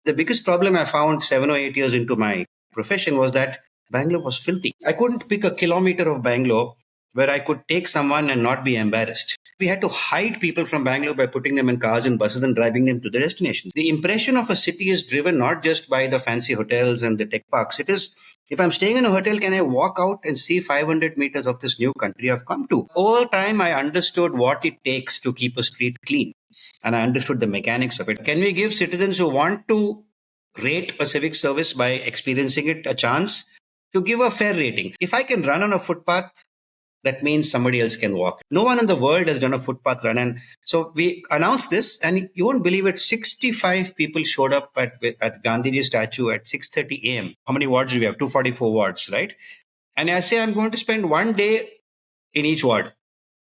The biggest problem I found 7 or 8 years into my profession was that Bangalore was filthy. I couldn't pick a kilometer of Bangalore where I could take someone and not be embarrassed. We had to hide people from Bangalore by putting them in cars and buses and driving them to their destinations. The impression of a city is driven not just by the fancy hotels and the tech parks. It is, if I'm staying in a hotel, can I walk out and see 500 meters of this new country I've come to? Over time, I understood what it takes to keep a street clean, and I understood the mechanics of it. Can we give citizens who want to rate a civic service by experiencing it a chance to give a fair rating? If I can run on a footpath, that means somebody else can walk. No one in the world has done a footpath run. And so we announced this, and you won't believe it, 65 people showed up at Gandhiji statue at 6:30 a.m. How many wards do we have? 244 wards, right? And I say I'm going to spend one day in each ward.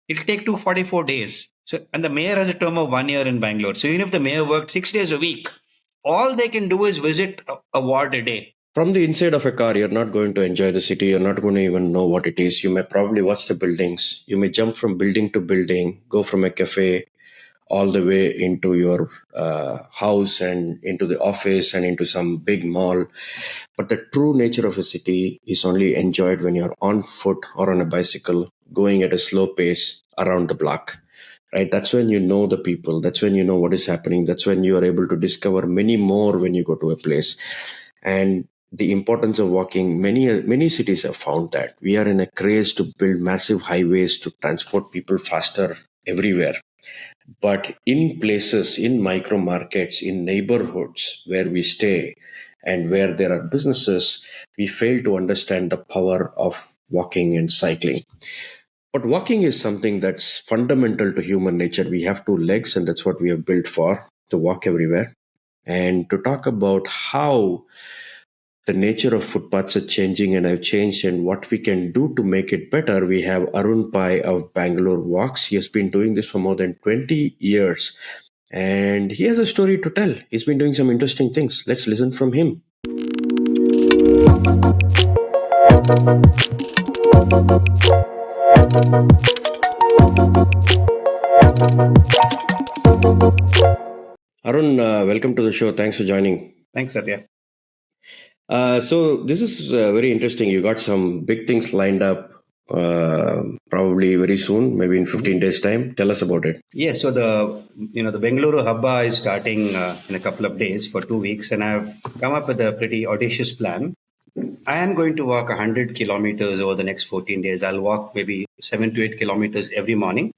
It'll take 244 days. So, and the mayor has a term of 1 year in Bangalore. So even if the mayor worked 6 days a week, all they can do is visit a ward a day. From the inside of a car, you're not going to enjoy the city. You're not going to even know what it is. You may probably watch the buildings. You may jump from building to building, go from a cafe all the way into your house and into the office and into some big mall. But the true nature of a city is only enjoyed when you're on foot or on a bicycle, going at a slow pace around the block. Right? That's when you know the people. That's when you know what is happening. That's when you are able to discover many more when you go to a place. And the importance of walking, many cities have found that. We are in a craze to build massive highways to transport people faster everywhere. But in places, in micro markets, in neighborhoods where we stay and where there are businesses, we fail to understand the power of walking and cycling. But walking is something that's fundamental to human nature. We have two legs, and that's what we have built for, to walk everywhere. And to talk about how the nature of footpaths are changing and have changed and what we can do to make it better, we have Arun Pai of Bangalore Walks. He has been doing this for more than 20 years. And he has a story to tell. He's been doing some interesting things. Let's listen from him. Arun, welcome to the show. Thanks for joining. Thanks, Sathya. So this is very interesting. You got some big things lined up probably very soon, maybe in 15 days' time. Tell us about it. Yes, so the Bengaluru Habba is starting in a couple of days for 2 weeks, and I've come up with a pretty audacious plan. I am going to walk 100 kilometers over the next 14 days. I'll walk maybe 7 to 8 kilometers every morning.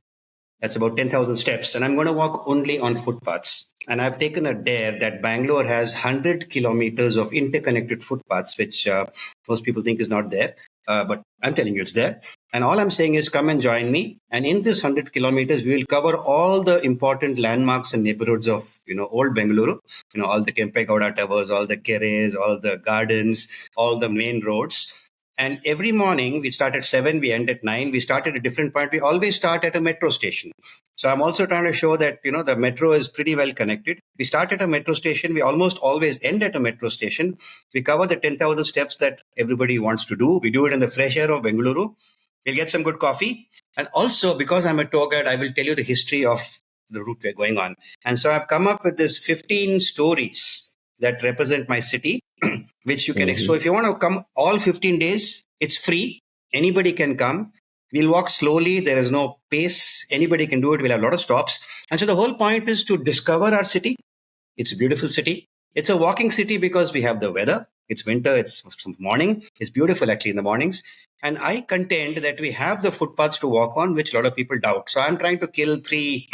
That's about 10,000 steps. And I'm going to walk only on footpaths. And I've taken a dare that Bangalore has 100 kilometers of interconnected footpaths, which most people think is not there. But I'm telling you it's there. And all I'm saying is come and join me. And in this 100 kilometers, we will cover all the important landmarks and neighborhoods of, old Bengaluru. All the Kempegowda towers, all the keres, all the gardens, all the main roads. And every morning, we start at 7, we end at 9. We start at a different point. We always start at a metro station. So I'm also trying to show that, the metro is pretty well connected. We start at a metro station. We almost always end at a metro station. We cover the 10,000 steps that everybody wants to do. We do it in the fresh air of Bengaluru. We'll get some good coffee. And also, because I'm a tour guide, I will tell you the history of the route we're going on. And so I've come up with this 15 stories that represent my city, which you can. Mm-hmm. So if you want to come all 15 days, it's free. Anybody can come. We'll walk slowly. There is no pace. Anybody can do it. We'll have a lot of stops. And so the whole point is to discover our city. It's a beautiful city. It's a walking city because we have the weather. It's winter. It's morning. It's beautiful actually in the mornings. And I contend that we have the footpaths to walk on, which a lot of people doubt. So I'm trying to kill three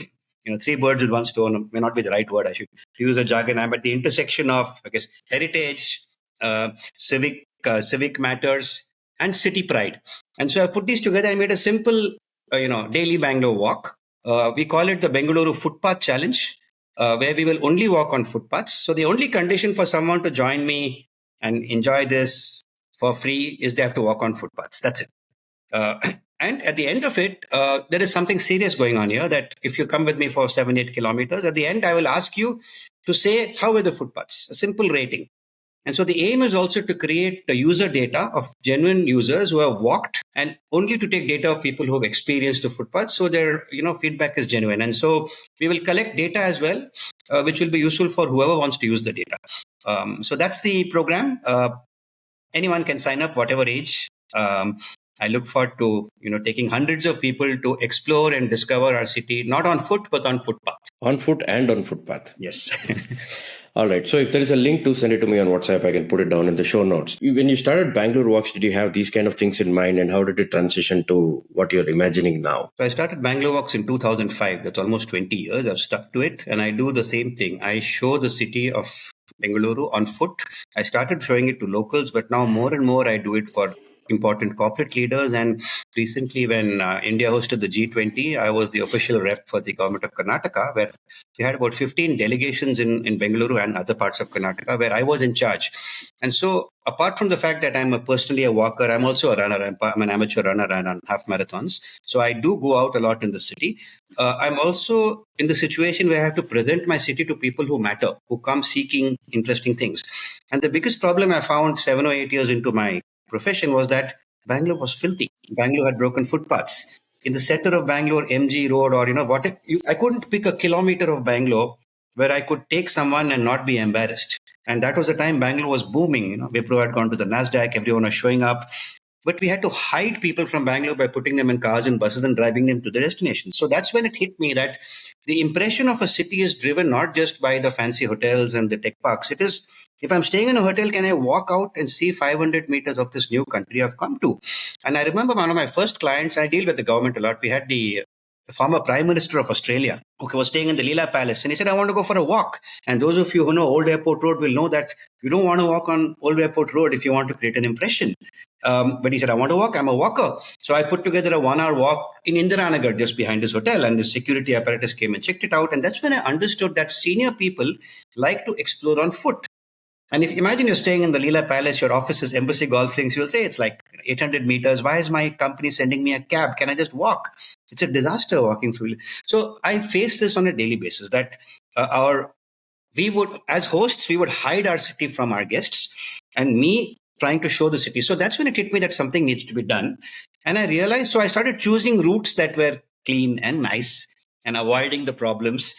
birds with one stone. May not be the right word. I should use a jargon. I'm at the intersection of, I guess, heritage, civic matters, and city pride. And so I put these together. I made a simple, daily Bangalore walk. We call it the Bengaluru Footpath Challenge, where we will only walk on footpaths. So the only condition for someone to join me and enjoy this for free is they have to walk on footpaths. That's it. And at the end of it, there is something serious going on here that if you come with me for 7-8 kilometers, at the end, I will ask you to say, how were the footpaths? A simple rating. And so the aim is also to create the user data of genuine users who have walked, and only to take data of people who have experienced the footpath. So their feedback is genuine. And so we will collect data as well, which will be useful for whoever wants to use the data. So that's the program. Anyone can sign up, whatever age. I look forward to taking hundreds of people to explore and discover our city, not on foot but on footpath. On foot and on footpath. Yes. All right. So if there is a link to send it to me on WhatsApp, I can put it down in the show notes. When you started Bangalore Walks, did you have these kind of things in mind, and how did it transition to what you're imagining now? So I started Bangalore Walks in 2005. That's almost 20 years. I've stuck to it, and I do the same thing. I show the city of Bengaluru on foot. I started showing it to locals, but now more and more I do it for important corporate leaders. And recently, when India hosted the G20, I was the official rep for the government of Karnataka, where we had about 15 delegations in Bengaluru and other parts of Karnataka, where I was in charge. And so, apart from the fact that I'm personally a walker, I'm also a runner. I'm an amateur runner. I run half marathons. So I do go out a lot in the city. I'm also in the situation where I have to present my city to people who matter, who come seeking interesting things. And the biggest problem I found 7 or 8 years into my profession was that Bangalore was filthy. Bangalore had broken footpaths. In the center of Bangalore, MG Road, or I couldn't pick a kilometer of Bangalore where I could take someone and not be embarrassed. And that was the time Bangalore was booming. Wipro had gone to the NASDAQ, everyone was showing up. But we had to hide people from Bangalore by putting them in cars and buses and driving them to their destination. So that's when it hit me that the impression of a city is driven not just by the fancy hotels and the tech parks. It is, if I'm staying in a hotel, can I walk out and see 500 meters of this new country I've come to? And I remember one of my first clients, I deal with the government a lot. We had the former Prime Minister of Australia, who was staying in the Leela Palace. And he said, I want to go for a walk. And those of you who know Old Airport Road will know that you don't want to walk on Old Airport Road if you want to create an impression. But he said, I want to walk. I'm a walker. So I put together a 1 hour walk in Indiranagar, just behind his hotel. And the security apparatus came and checked it out. And that's when I understood that senior people like to explore on foot. And if imagine you're staying in the Leela Palace, your office is Embassy Golf Links, you'll say it's like 800 meters. Why is my company sending me a cab? Can I just walk? It's a disaster walking through. So I face this on a daily basis that we would, as hosts, we would hide our city from our guests, and me trying to show the city. So that's when it hit me that something needs to be done. And I realized, so I started choosing routes that were clean and nice and avoiding the problems.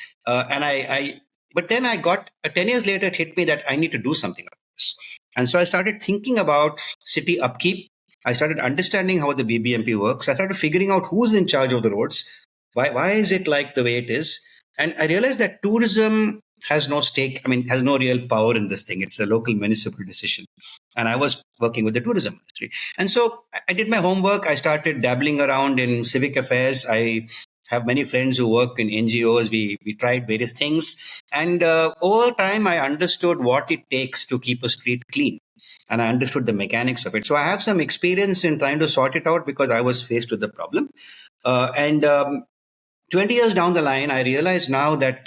But then 10 years later, it hit me that I need to do something about this. And so I started thinking about city upkeep. I started understanding how the BBMP works. I started figuring out who's in charge of the roads. Why is it like the way it is? And I realized that tourism has no stake, has no real power in this thing. It's a local municipal decision. And I was working with the tourism industry. And so I did my homework. I started dabbling around in civic affairs. I have many friends who work in NGOs. We tried various things. And over time, I understood what it takes to keep a street clean. And I understood the mechanics of it. So I have some experience in trying to sort it out because I was faced with the problem. 20 years down the line, I realize now that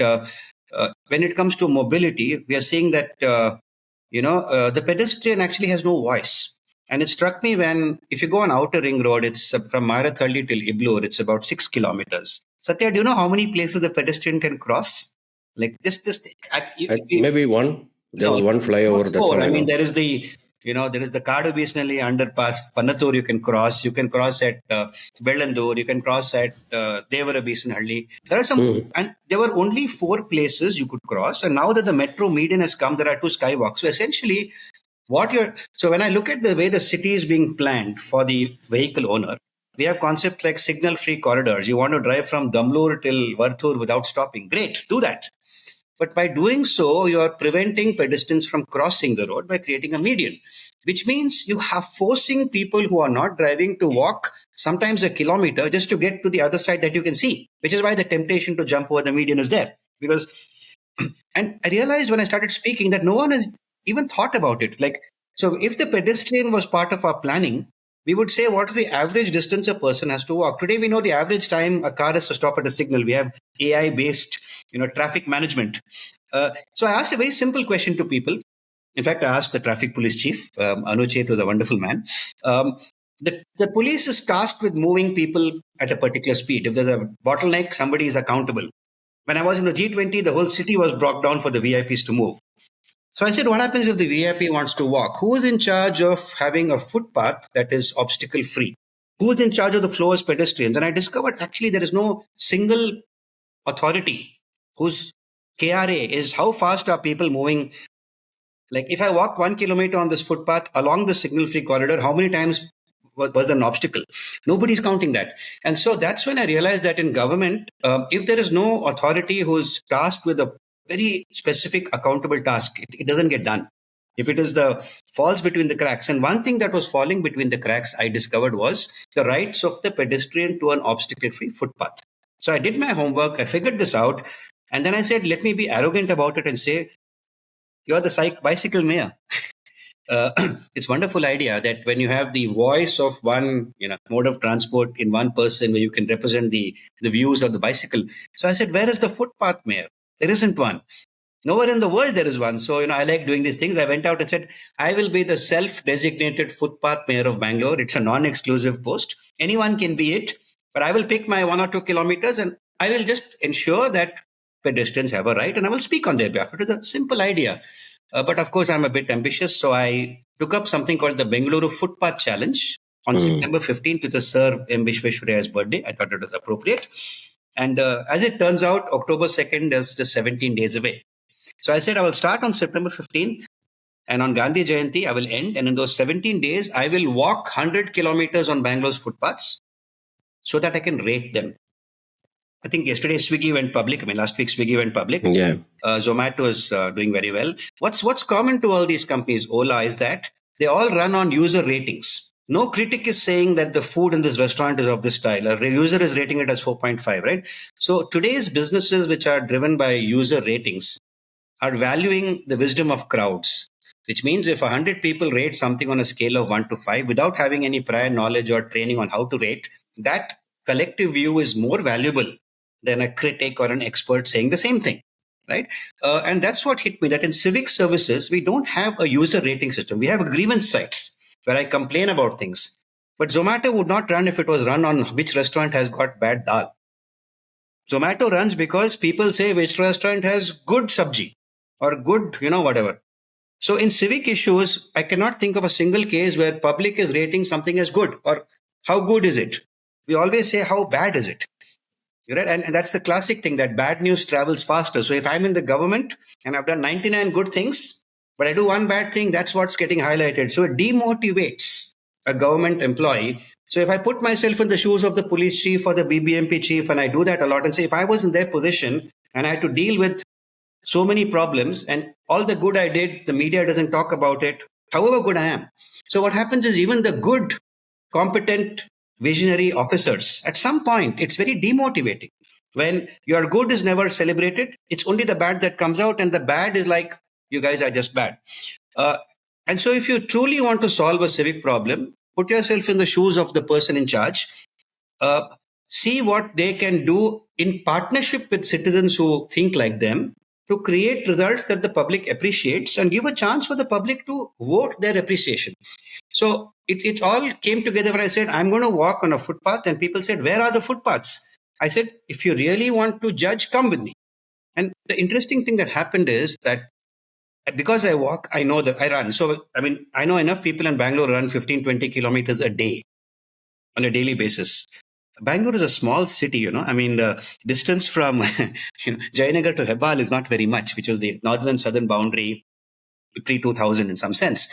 when it comes to mobility, we are seeing that, the pedestrian actually has no voice. And it struck me when, if you go on Outer Ring Road, it's from Marathalli till Iblur, it's about 6 kilometers. Satya, do you know how many places the pedestrian can cross? Like maybe one. There's one flyover. That's all I know. There is the Kadu Bisnalli underpass, Pannatur you can cross. You can cross at Bellandur. You can cross at Devara Bisnahalli. There are some, and there were only 4 places you could cross. And now that the metro median has come, there are 2 skywalks. So essentially, so when I look at the way the city is being planned for the vehicle owner, we have concepts like signal-free corridors. You want to drive from Damlur till Varthur without stopping. Great, do that. But by doing so, you are preventing pedestrians from crossing the road by creating a median, which means you are forcing people who are not driving to walk sometimes a kilometer just to get to the other side that you can see, which is why the temptation to jump over the median is there. And I realized when I started speaking that no one has even thought about it. So if the pedestrian was part of our planning, we would say, what is the average distance a person has to walk? Today, we know the average time a car has to stop at a signal. We have AI-based, traffic management. So I asked a very simple question to people. In fact, I asked the traffic police chief, Anuchet, who's a wonderful man. The police is tasked with moving people at a particular speed. If there's a bottleneck, somebody is accountable. When I was in the G20, the whole city was brought down for the VIPs to move. So I said, what happens if the VIP wants to walk? Who is in charge of having a footpath that is obstacle-free? Who is in charge of the flow as pedestrians? And I discovered actually there is no single authority whose KRA is how fast are people moving. Like if I walked 1 kilometer on this footpath along the signal-free corridor, how many times was an obstacle? Nobody's counting that. And so that's when I realized that in government, if there is no authority who's tasked with a very specific accountable task, it doesn't get done. If it is the falls between the cracks. And one thing that was falling between the cracks I discovered was the rights of the pedestrian to an obstacle-free footpath. So I did my homework, I figured this out, and then I said, let me be arrogant about it and say, you're the bicycle mayor. It's a wonderful idea that when you have the voice of one mode of transport in one person where you can represent the views of the bicycle. So I said, where is the footpath mayor? There isn't one. Nowhere in the world there is one. So, I like doing these things. I went out and said, I will be the self-designated footpath mayor of Bangalore. It's a non-exclusive post. Anyone can be it, but I will pick my 1 or 2 kilometers and I will just ensure that pedestrians have a right and I will speak on their behalf. It is a simple idea. But of course, I'm a bit ambitious. So I took up something called the Bengaluru Footpath Challenge on September 15th, which is Sir M. Vishweshwarayya's birthday. I thought it was appropriate. And as it turns out, October 2nd is just 17 days away. So I said I will start on September 15th and on Gandhi Jayanti, I will end. And in those 17 days, I will walk 100 kilometers on Bangalore's footpaths so that I can rate them. I think yesterday Swiggy went public. Last week Swiggy went public. Yeah. Zomato is doing very well. What's common to all these companies, Ola, is that they all run on user ratings. No critic is saying that the food in this restaurant is of this style. A user is rating it as 4.5, right? So today's businesses which are driven by user ratings are valuing the wisdom of crowds, which means if 100 people rate something on a scale of 1 to 5 without having any prior knowledge or training on how to rate, that collective view is more valuable than a critic or an expert saying the same thing, right? And that's what hit me, that in civic services, we don't have a user rating system. We have grievance sites where I complain about things. But Zomato would not run if it was run on which restaurant has got bad dal. Zomato runs because people say which restaurant has good sabji or good, whatever. So in civic issues, I cannot think of a single case where public is rating something as good or how good is it. We always say, how bad is it? Right? And that's the classic thing, that bad news travels faster. So if I'm in the government and I've done 99 good things, but I do one bad thing, that's what's getting highlighted. So it demotivates a government employee. So if I put myself in the shoes of the police chief or the BBMP chief, and I do that a lot and say, if I was in their position and I had to deal with so many problems and all the good I did, the media doesn't talk about it, however good I am. So what happens is even the good, competent, visionary officers, at some point, it's very demotivating. When your good is never celebrated, it's only the bad that comes out, and the bad is like, you guys are just bad. And so if you truly want to solve a civic problem, put yourself in the shoes of the person in charge. See what they can do in partnership with citizens who think like them to create results that the public appreciates and give a chance for the public to vote their appreciation. So it all came together when I said, I'm going to walk on a footpath, and people said, where are the footpaths? I said, if you really want to judge, come with me. And the interesting thing that happened is that because I walk, I know that I run. So, I know enough people in Bangalore run 15, 20 kilometers a day on a daily basis. Bangalore is a small city, the distance from Jayanagar to Hebbal is not very much, which was the northern and southern boundary pre-2000 in some sense.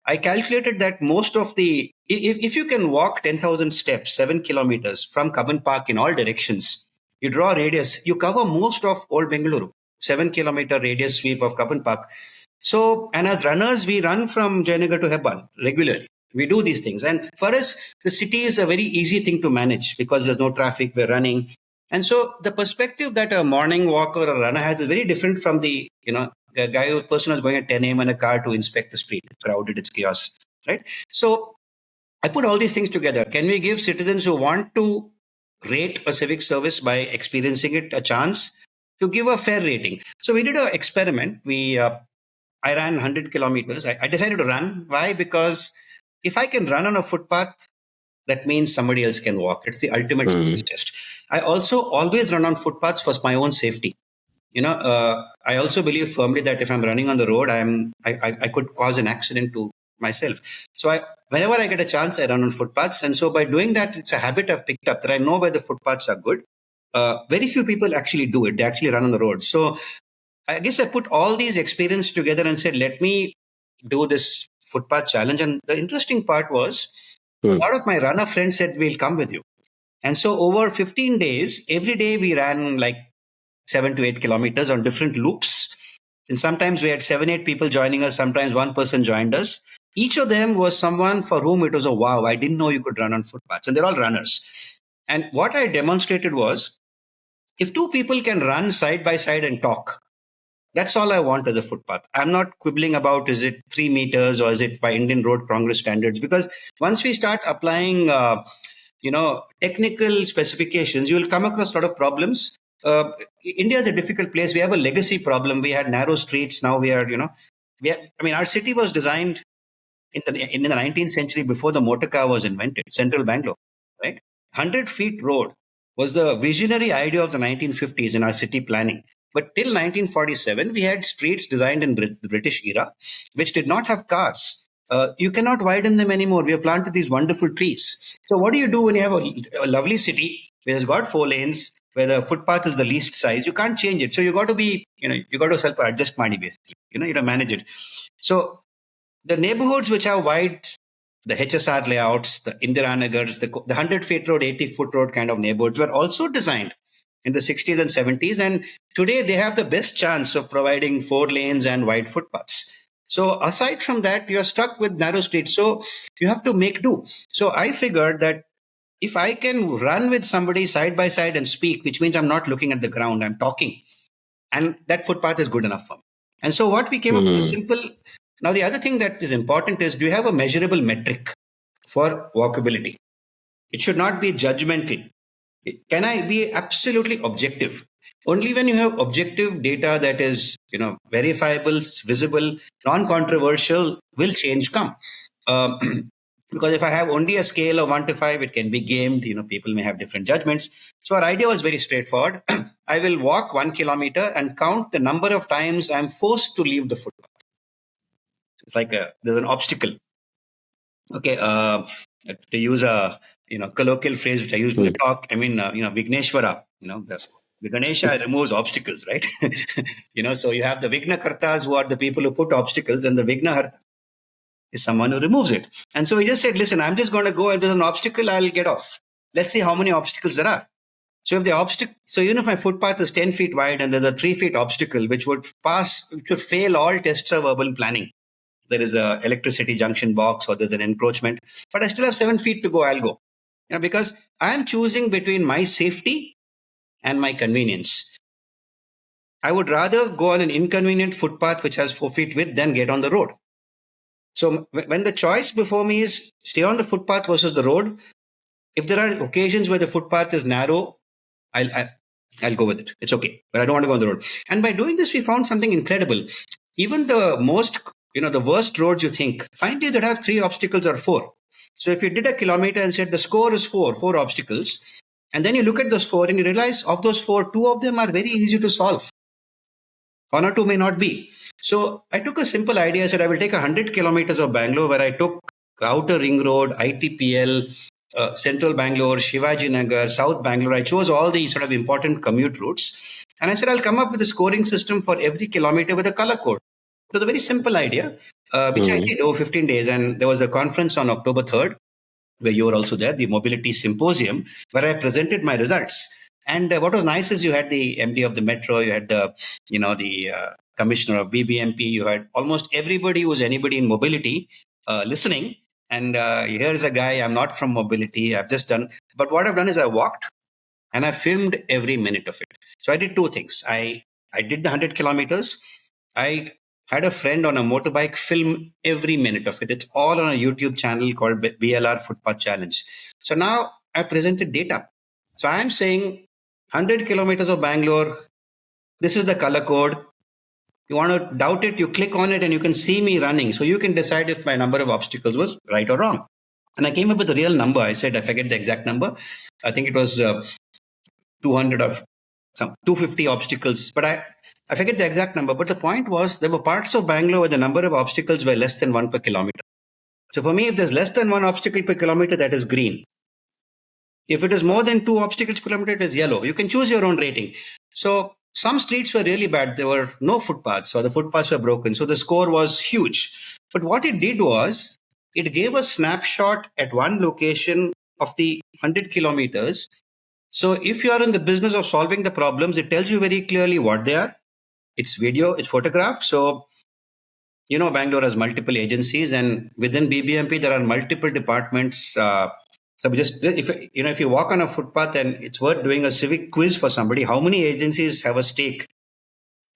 I calculated that most of if you can walk 10,000 steps, 7 kilometers from Cubbon Park in all directions, you draw a radius, you cover most of old Bengaluru, 7-kilometer radius sweep of Cubbon Park. So, and as runners, we run from Jayanagar to Hebbal regularly. We do these things. And for us, the city is a very easy thing to manage because there's no traffic, we're running. And so the perspective that a morning walker or a runner has is very different from the, person who's going at 10 a.m. in a car to inspect the street. It's crowded, it's chaos, right? So I put all these things together. Can we give citizens who want to rate a civic service by experiencing it a chance to give a fair rating? So we did an experiment. I ran 100 kilometers. I decided to run. Why? Because if I can run on a footpath, that means somebody else can walk. It's the ultimate test. I also always run on footpaths for my own safety. I also believe firmly that if I'm running on the road, I could cause an accident to myself. So whenever I get a chance, I run on footpaths. And so by doing that, it's a habit I've picked up that I know where the footpaths are good. Very few people actually do it. They actually run on the road. So I guess I put all these experiences together and said, let me do this footpath challenge. And the interesting part was a lot of my runner friends said, we'll come with you. And so over 15 days, every day we ran like 7 to 8 kilometers on different loops. And sometimes we had 7, 8 people joining us. Sometimes one person joined us. Each of them was someone for whom it was a wow, I didn't know you could run on footpaths. And they're all runners. And what I demonstrated was, if two people can run side by side and talk, that's all I want as a footpath. I'm not quibbling about is it 3 meters or is it by Indian Road Congress standards, because once we start applying, technical specifications, you will come across a lot of problems. India is a difficult place. We have a legacy problem. We had narrow streets. Now we are, our city was designed in the 19th century before the motor car was invented, central Bangalore, right? 100 feet road was the visionary idea of the 1950s in our city planning. But till 1947, we had streets designed in the British era, which did not have cars. You cannot widen them anymore. We have planted these wonderful trees. So what do you do when you have a lovely city where it's got 4 lanes, where the footpath is the least size? You can't change it. So you got to be, you got to self-adjust money basically. You have to manage it. So the neighborhoods which are wide, the HSR layouts, the Indiranagars, the 100 feet road, 80-foot road kind of neighborhoods were also designed in the 60s and 70s. And today they have the best chance of providing 4 lanes and wide footpaths. So aside from that, you're stuck with narrow streets. So you have to make do. So I figured that if I can run with somebody side by side and speak, which means I'm not looking at the ground, I'm talking, and that footpath is good enough for me. And so what we came up with is simple. Now, the other thing that is important is, do you have a measurable metric for walkability? It should not be judgmental. Can I be absolutely objective? Only when you have objective data that is, verifiable, visible, non-controversial, will change come. Because if I have only a scale of 1 to 5, it can be gamed. People may have different judgments. So our idea was very straightforward. I will walk 1 kilometer and count the number of times I'm forced to leave the footpath. It's like there's an obstacle. Okay, to use a colloquial phrase which I use to talk. I mean, Vigneshwara. The Ganesha removes obstacles, right? So you have the Vignakartas, who are the people who put obstacles, and the Vignaharta is someone who removes it. And so he just said, listen, I'm just going to go. If there's an obstacle, I'll get off. Let's see how many obstacles there are. So if the obstacle, if my footpath is 10 feet wide and there's a 3 feet obstacle, which would fail all tests of urban planning. There is a electricity junction box or there's an encroachment, but I still have 7 feet to go. I'll go, because I'm choosing between my safety and my convenience. I would rather go on an inconvenient footpath which has 4 feet width than get on the road. So when the choice before me is stay on the footpath versus the road, if there are occasions where the footpath is narrow, I'll go with it. It's okay, but I don't want to go on the road. And by doing this, we found something incredible. Even the most the worst roads you think, find you that have 3 obstacles or 4. So if you did a kilometer and said the score is 4 obstacles, and then you look at those 4 and you realize of those 4, 2 of them are very easy to solve. 1 or 2 may not be. So I took a simple idea. I said, I will take 100 kilometers of Bangalore, where I took Outer Ring Road, ITPL, Central Bangalore, Shivaji Nagar, South Bangalore. I chose all the sort of important commute routes. And I said, I'll come up with a scoring system for every kilometer with a color code. So the very simple idea, which I did over 15 days. And there was a conference on October 3rd, where you were also there, the Mobility Symposium, where I presented my results. And what was nice is you had the MD of the Metro, you had the commissioner of BBMP, you had almost everybody who was anybody in mobility listening. And here's a guy, I'm not from mobility, I've just done. But what I've done is I walked and I filmed every minute of it. So I did 2 things. I did the 100 kilometers. I had a friend on a motorbike film every minute of it. It's all on a YouTube channel called BLR Footpath Challenge. So now I presented data. So I'm saying 100 kilometers of Bangalore, this is the color code. You want to doubt it, you click on it and you can see me running. So you can decide if my number of obstacles was right or wrong. And I came up with a real number. I said, I forget the exact number. I think it was 200 or 250 obstacles. But I forget the exact number. But the point was, there were parts of Bangalore where the number of obstacles were less than 1 per kilometer. So for me, if there's less than 1 obstacle per kilometer, that is green. If it is more than 2 obstacles per kilometer, it is yellow. You can choose your own rating. So some streets were really bad. There were no footpaths or the footpaths were broken. So the score was huge. But what it did was it gave a snapshot at one location of the 100 kilometers. So if you are in the business of solving the problems, it tells you very clearly what they are. It's video, it's photographed. So, Bangalore has multiple agencies, and within BBMP, there are multiple departments. So just if you walk on a footpath, and it's worth doing a civic quiz for somebody. How many agencies have a stake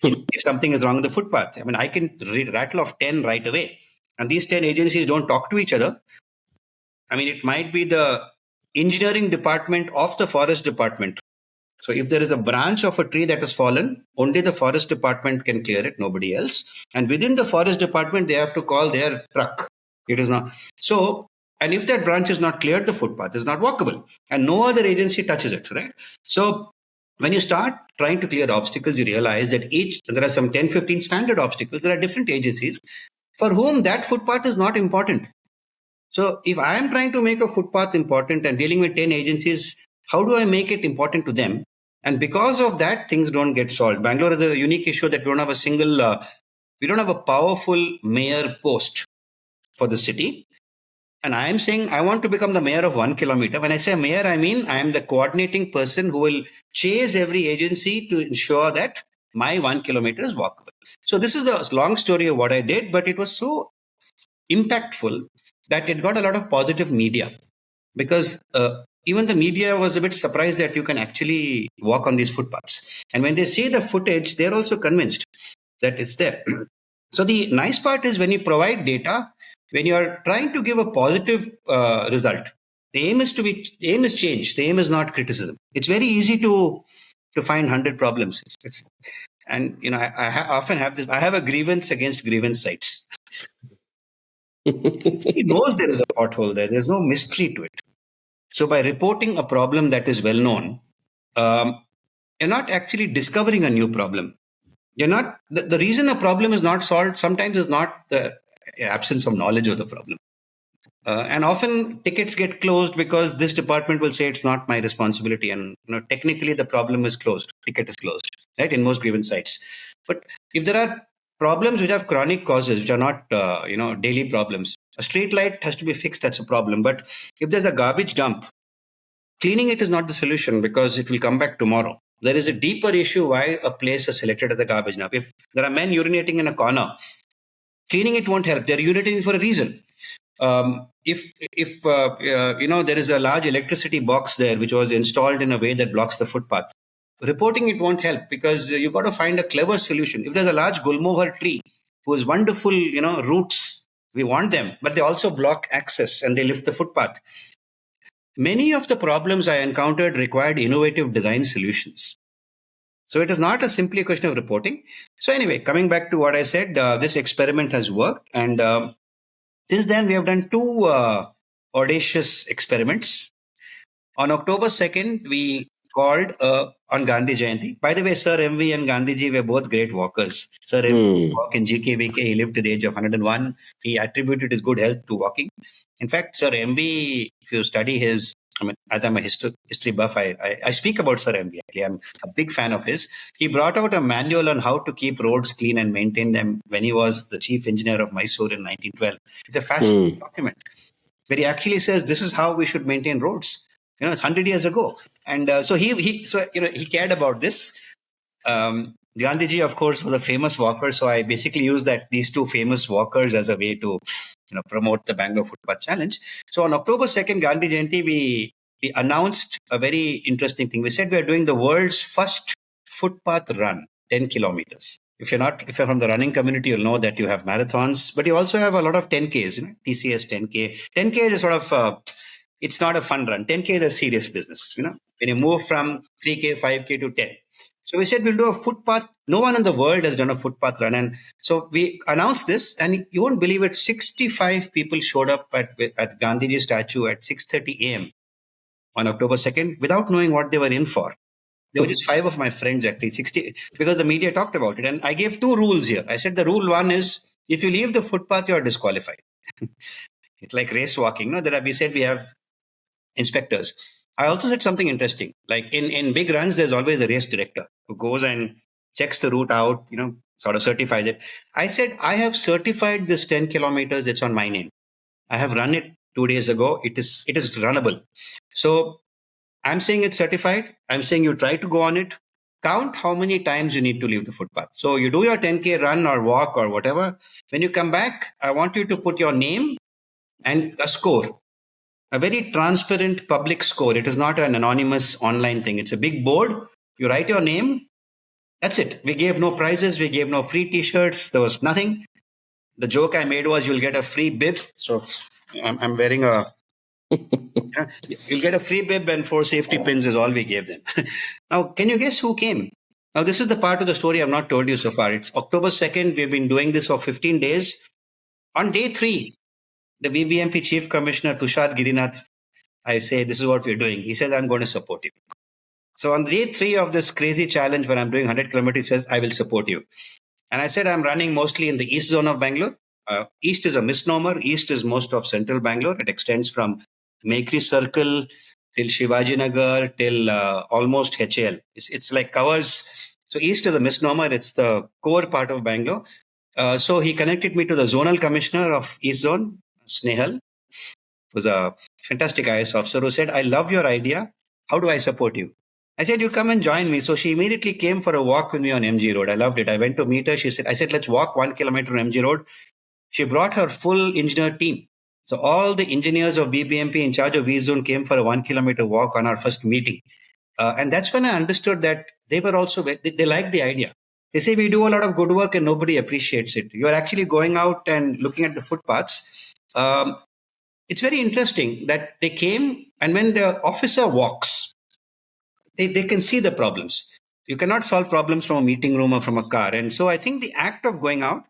if something is wrong with the footpath? I mean, I can rattle off 10 right away, and these 10 agencies don't talk to each other. I mean, it might be the engineering department of the forest department. So if there is a branch of a tree that has fallen, only the forest department can clear it, nobody else. And within the forest department, they have to call their truck. It is not. So, and if that branch is not cleared, the footpath is not walkable. And no other agency touches it, right? So when you start trying to clear obstacles, you realize that there are some 10, 15 standard obstacles. There are different agencies for whom that footpath is not important. So if I am trying to make a footpath important and dealing with 10 agencies, how do I make it important to them? And because of that, things don't get solved. Bangalore is a unique issue that we don't have we don't have a powerful mayor post for the city. And I am saying I want to become the mayor of 1 kilometer. When I say mayor, I mean I am the coordinating person who will chase every agency to ensure that my 1 kilometer is walkable. So this is the long story of what I did, but it was so impactful that it got a lot of positive media, because even the media was a bit surprised that you can actually walk on these footpaths. And when they see the footage, they're also convinced that it's there. So the nice part is when you provide data, when you are trying to give a positive result, the aim is change. The aim is not criticism. It's very easy to find 100 problems. And I often have this. I have a grievance against grievance sites. He knows there is a pothole there. There's no mystery to it. So by reporting a problem that is well known, you're not actually discovering a new problem. You're not the reason a problem is not solved sometimes is not the absence of knowledge of the problem. And often tickets get closed because this department will say it's not my responsibility, and technically the problem is closed. Ticket is closed, right? In most grievance sites. But if there are problems which have chronic causes, which are not daily problems, a street light has to be fixed. That's a problem. But if there's a garbage dump, cleaning it is not the solution because it will come back tomorrow. There is a deeper issue why a place is selected as a garbage dump. If there are men urinating in a corner, cleaning it won't help. They're urinating for a reason. If there is a large electricity box there which was installed in a way that blocks the footpath, reporting it won't help because you've got to find a clever solution. If there's a large gulmohar tree whose wonderful roots, we want them, but they also block access and they lift the footpath. Many of the problems I encountered required innovative design solutions. So it is not simply a question of reporting. So anyway, coming back to what I said, this experiment has worked. And since then, we have done two audacious experiments. On October 2nd, we called on Gandhi Jayanti. By the way, Sir MV and Gandhiji were both great walkers. Sir MV walked in GKVK. He lived to the age of 101. He attributed his good health to walking. In fact, Sir MV, if you study his, as I'm a history buff, I speak about Sir MV. Actually, I'm a big fan of his. He brought out a manual on how to keep roads clean and maintain them when he was the chief engineer of Mysore in 1912. It's a fascinating document where he actually says this is how we should maintain roads. It's 100 years ago. And so he cared about this. Gandhiji, of course, was a famous walker. So I basically used these two famous walkers as a way to promote the Bangalore Footpath Challenge. So on October 2nd, Gandhi Jayanti, we announced a very interesting thing. We said we are doing the world's first footpath run, 10 kilometers. If you're from the running community, you'll know that you have marathons, but you also have a lot of 10Ks, TCS 10K. 10K is sort of, it's not a fun run. 10K is a serious business, when you move from 3K, 5K to 10. So we said we'll do a footpath. No one in the world has done a footpath run. And so we announced this, and you won't believe it, 65 people showed up at Gandhiji statue at 6:30 a.m. on October 2nd without knowing what they were in for. There were just 5 of my friends, actually, 60, because the media talked about it. And I gave 2 rules here. I said the rule 1 is, if you leave the footpath, you are disqualified. It's like race walking. We said we have inspectors. I also said something interesting. Like in big runs, there's always a race director who goes and checks the route out, sort of certifies it. I said, I have certified this 10 kilometers. It's on my name. I have run it 2 days ago. It is runnable. So I'm saying it's certified. I'm saying you try to go on it. Count how many times you need to leave the footpath. So you do your 10K run or walk or whatever. When you come back, I want you to put your name and a score, a very transparent public score. It is not an anonymous online thing. It's a big board. You write your name. That's it. We gave no prizes. We gave no free t-shirts. There was nothing. The joke I made was you'll get a free bib. So I'm wearing a, you'll get a free bib and 4 safety pins is all we gave them. Now, can you guess who came? Now, this is the part of the story I've not told you so far. It's October 2nd. We've been doing this for 15 days. On day 3, the BBMP Chief Commissioner, Tushar Girinath, I say, this is what we're doing. He says, I'm going to support you. So on day 3 of this crazy challenge, when I'm doing 100 kilometers, he says, I will support you. And I said, I'm running mostly in the east zone of Bangalore. East is a misnomer. East is most of central Bangalore. It extends from Mekri Circle till Shivaji Nagar till almost HAL. It's like covers. So east is a misnomer. It's the core part of Bangalore. So he connected me to the zonal commissioner of East Zone, Snehal, who's a fantastic IS officer, who said, I love your idea. How do I support you? I said, you come and join me. So she immediately came for a walk with me on MG Road. I loved it. I went to meet her. I said, let's walk 1 kilometer on MG Road. She brought her full engineer team. So all the engineers of BBMP in charge of East Zone came for a 1 kilometer walk on our first meeting. And that's when I understood that they were also, they liked the idea. They say we do a lot of good work and nobody appreciates it. You are actually going out and looking at the footpaths. It's very interesting that they came, and when the officer walks, they can see the problems. You cannot solve problems from a meeting room or from a car. And so I think the act of going out.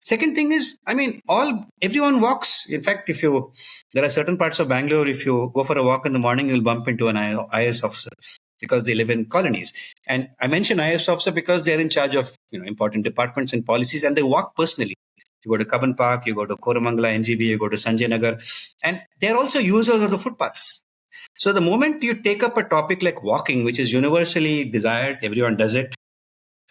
Second thing is, everyone walks. In fact, there are certain parts of Bangalore, if you go for a walk in the morning, you'll bump into an IS officer because they live in colonies. And I mention IS officer because they're in charge of important departments and policies, and they walk personally. You go to Kaban Park, you go to Koramangala, NGB, you go to Sanjay Nagar, and they're also users of the footpaths. So the moment you take up a topic like walking, which is universally desired, everyone does it,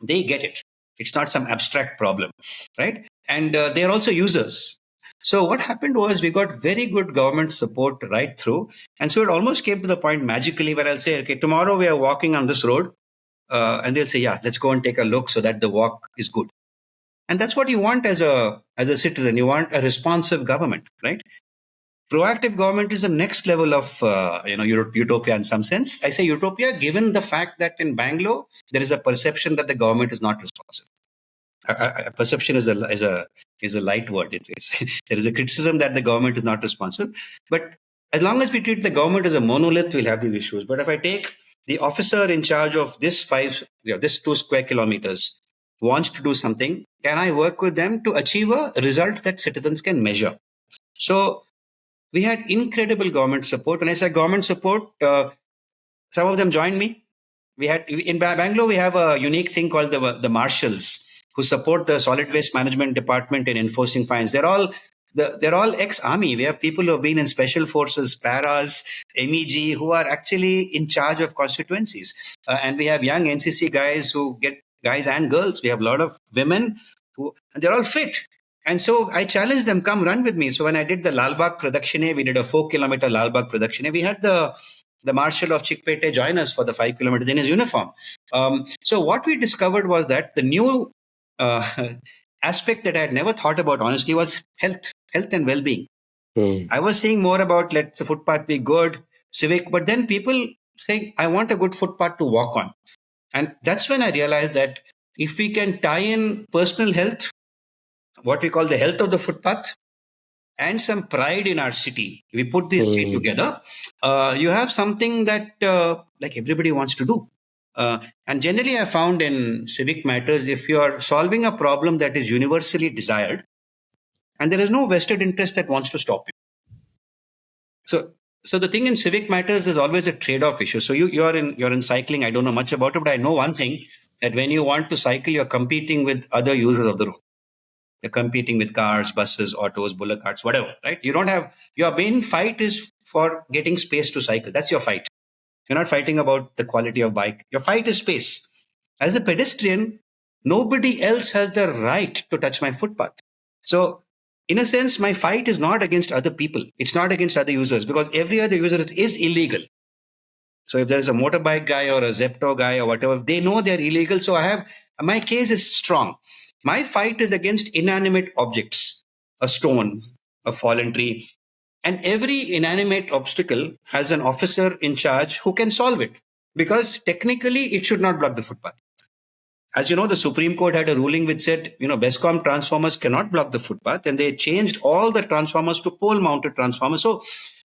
they get it. It's not some abstract problem, right? And they're also users. So what happened was we got very good government support right through. And so it almost came to the point magically where I'll say, okay, tomorrow we are walking on this road. And they'll say, yeah, let's go and take a look so that the walk is good. And that's what you want as a citizen. You want a responsive government, right? Proactive government is the next level of utopia in some sense. I say utopia given the fact that in Bangalore there is a perception that the government is not responsive. Perception is a light word. There is a criticism that the government is not responsive. But as long as we treat the government as a monolith, we'll have these issues. But if I take the officer in charge of this 2 square kilometers wants to do something, can I work with them to achieve a result that citizens can measure? So we had incredible government support. When I say government support, some of them joined me. We had in Bangalore, we have a unique thing called the marshals who support the solid waste management department in enforcing fines. They're all ex-army. We have people who have been in special forces, paras, MEG, who are actually in charge of constituencies. And we have young NCC guys guys and girls. We have a lot of women and they're all fit. And so I challenged them, come run with me. So when I did the Lalbagh Pradakshine, we did a 4-kilometer Lalbagh Pradakshine. We had the Marshal of Chickpete join us for the 5 kilometers in his uniform. So what we discovered was that the new aspect that I had never thought about, honestly, was health and well-being. I was saying more about let the footpath be good, civic, but then people say, I want a good footpath to walk on. And that's when I realized that if we can tie in personal health, what we call the health of the footpath, and some pride in our city, we put these three together, you have something that like everybody wants to do. And generally I found in civic matters, if you are solving a problem that is universally desired, and there is no vested interest that wants to stop you. So the thing in civic matters, there's always a trade-off issue. So you're in cycling. I don't know much about it, but I know one thing, that when you want to cycle, you're competing with other users of the road. You're competing with cars, buses, autos, bullock carts, whatever, right? You don't have, your main fight is for getting space to cycle. That's your fight. You're not fighting about the quality of bike. Your fight is space. As a pedestrian, Nobody else has the right to touch my footpath. So, in a sense, my fight is not against other people. It's not against other users, because every other user is illegal. So if there is a motorbike guy or a Zepto guy or whatever, they know they're illegal. So my case is strong. My fight is against inanimate objects, a stone, a fallen tree. And every inanimate obstacle has an officer in charge who can solve it, because technically it should not block the footpath. As you know, the Supreme Court had a ruling which said, BESCOM transformers cannot block the footpath, and they changed all the transformers to pole mounted transformers. So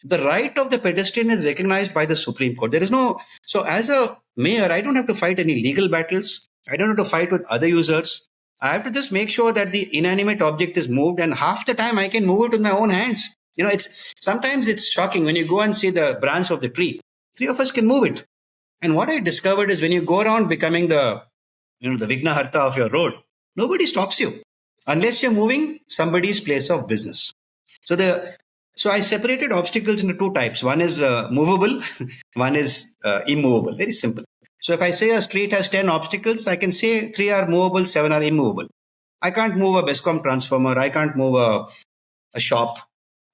the right of the pedestrian is recognized by the Supreme Court. There is no, so as a mayor, I don't have to fight any legal battles. I don't have to fight with other users. I have to just make sure that the inanimate object is moved, and half the time I can move it with my own hands. Sometimes it's shocking when you go and see the branch of the tree. Three of us can move it. And what I discovered is when you go around becoming the Vignaharta of your road, nobody stops you unless you're moving somebody's place of business. So I separated obstacles into two types. One is movable, one is immovable. Very simple. So if I say a street has 10 obstacles, I can say 3 are movable, 7 are immovable. I can't move a BESCOM transformer. I can't move a shop.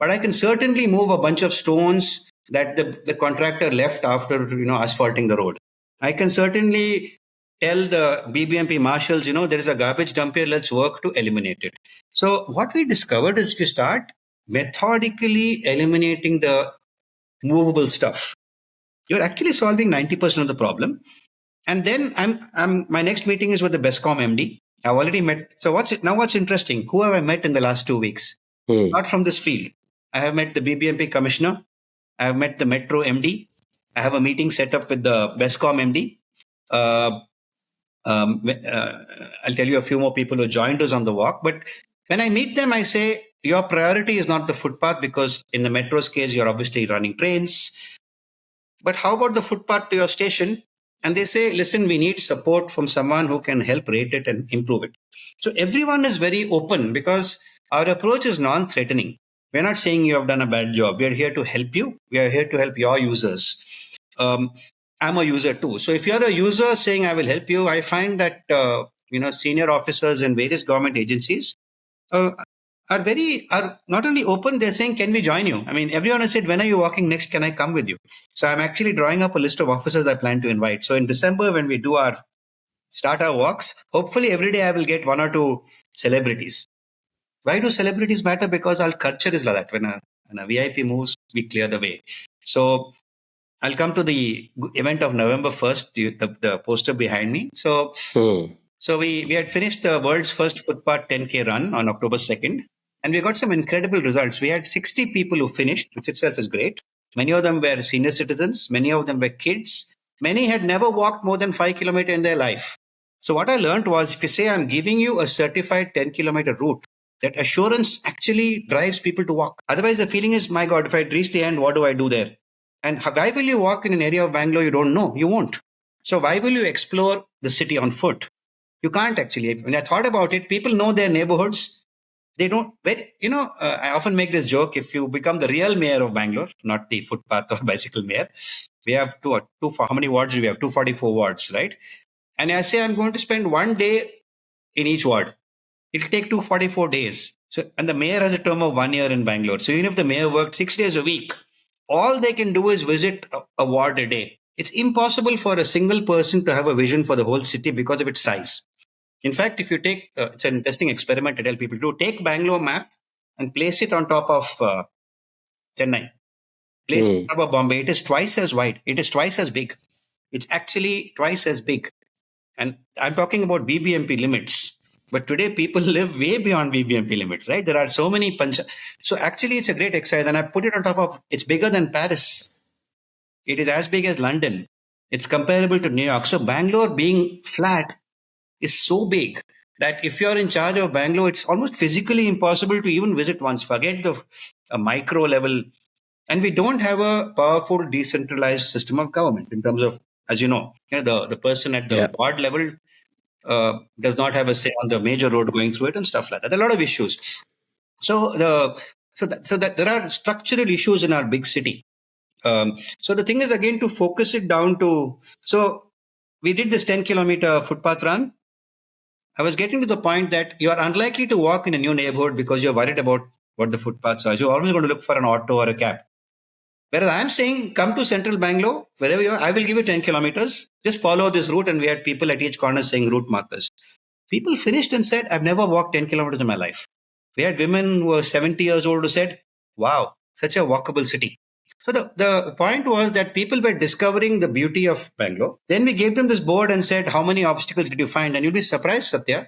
But I can certainly move a bunch of stones that the contractor left after asphalting the road. I can certainly tell the BBMP marshals, there is a garbage dump here, let's work to eliminate it. So what we discovered is if you start methodically eliminating the movable stuff, you're actually solving 90% of the problem. And then my next meeting is with the BESCOM MD. I've already met. So what's interesting? Who have I met in the last 2 weeks? Not from this field. I have met the BBMP commissioner. I have met the Metro MD. I have a meeting set up with the BESCOM MD. I'll tell you a few more people who joined us on the walk. But when I meet them, I say, your priority is not the footpath, because in the Metro's case, you're obviously running trains. But how about the footpath to your station? And they say, listen, we need support from someone who can help rate it and improve it. So everyone is very open, because our approach is non-threatening. We're not saying you have done a bad job. We're here to help you. We are here to help your users. I'm a user too. So if you're a user saying I will help you, I find that senior officers in various government agencies are not only open, they're saying, can we join you? I mean, everyone has said, when are you walking next? Can I come with you? So I'm actually drawing up a list of officers I plan to invite. So in December, when we start our walks, hopefully every day I will get 1 or 2 celebrities. Why do celebrities matter? Because our culture is like that. When a VIP moves, we clear the way. So I'll come to the event of November 1st, the poster behind me. So we had finished the world's first footpath 10K run on October 2nd, and we got some incredible results. We had 60 people who finished, which itself is great. Many of them were senior citizens. Many of them were kids. Many had never walked more than 5 kilometers in their life. So what I learned was, if you say I'm giving you a certified 10-kilometer route, that assurance actually drives people to walk. Otherwise, the feeling is, my God, if I reach the end, what do I do there? And why will you walk in an area of Bangalore you don't know? You won't. So why will you explore the city on foot? You can't actually. When I thought about it, people know their neighborhoods. They don't, I often make this joke, if you become the real mayor of Bangalore, not the footpath or bicycle mayor, we have how many wards do we have? 244 wards, right? And I say I'm going to spend 1 day in each ward. It'll take 244 days. So, and the mayor has a term of 1 year in Bangalore. So even if the mayor worked 6 days a week, all they can do is visit a ward a day. It's impossible for a single person to have a vision for the whole city because of its size. In fact, if you take, it's an interesting experiment to tell people to take Bangalore map and place it on top of Chennai. Place it on top of Bombay. It is twice as wide. It is twice as big. It's actually twice as big. And I'm talking about BBMP limits. But today people live way beyond BBMP limits, right? There are so many So actually it's a great exercise. And I put it on top of, it's bigger than Paris. It is as big as London. It's comparable to New York. So Bangalore being flat is so big that if you're in charge of Bangalore, it's almost physically impossible to even visit once. Forget a micro level. And we don't have a powerful decentralized system of government in terms of, as you know, the person at the ward level does not have a say on the major road going through it and stuff like that. There are a lot of issues. So that there are structural issues in our big city. So the thing is, again, to focus it down to, so we did this 10-kilometer footpath run. I was getting to the point that you are unlikely to walk in a new neighborhood because you're worried about what the footpaths are. You're always going to look for an auto or a cab. Whereas I'm saying, come to central Bangalore, wherever you are, I will give you 10 kilometers. Just follow this route. And we had people at each corner saying route markers. People finished and said, I've never walked 10 kilometers in my life. We had women who were 70 years old who said, wow, such a walkable city. So the point was that people were discovering the beauty of Bangalore. Then we gave them this board and said, how many obstacles did you find? And you'll be surprised, Sathya.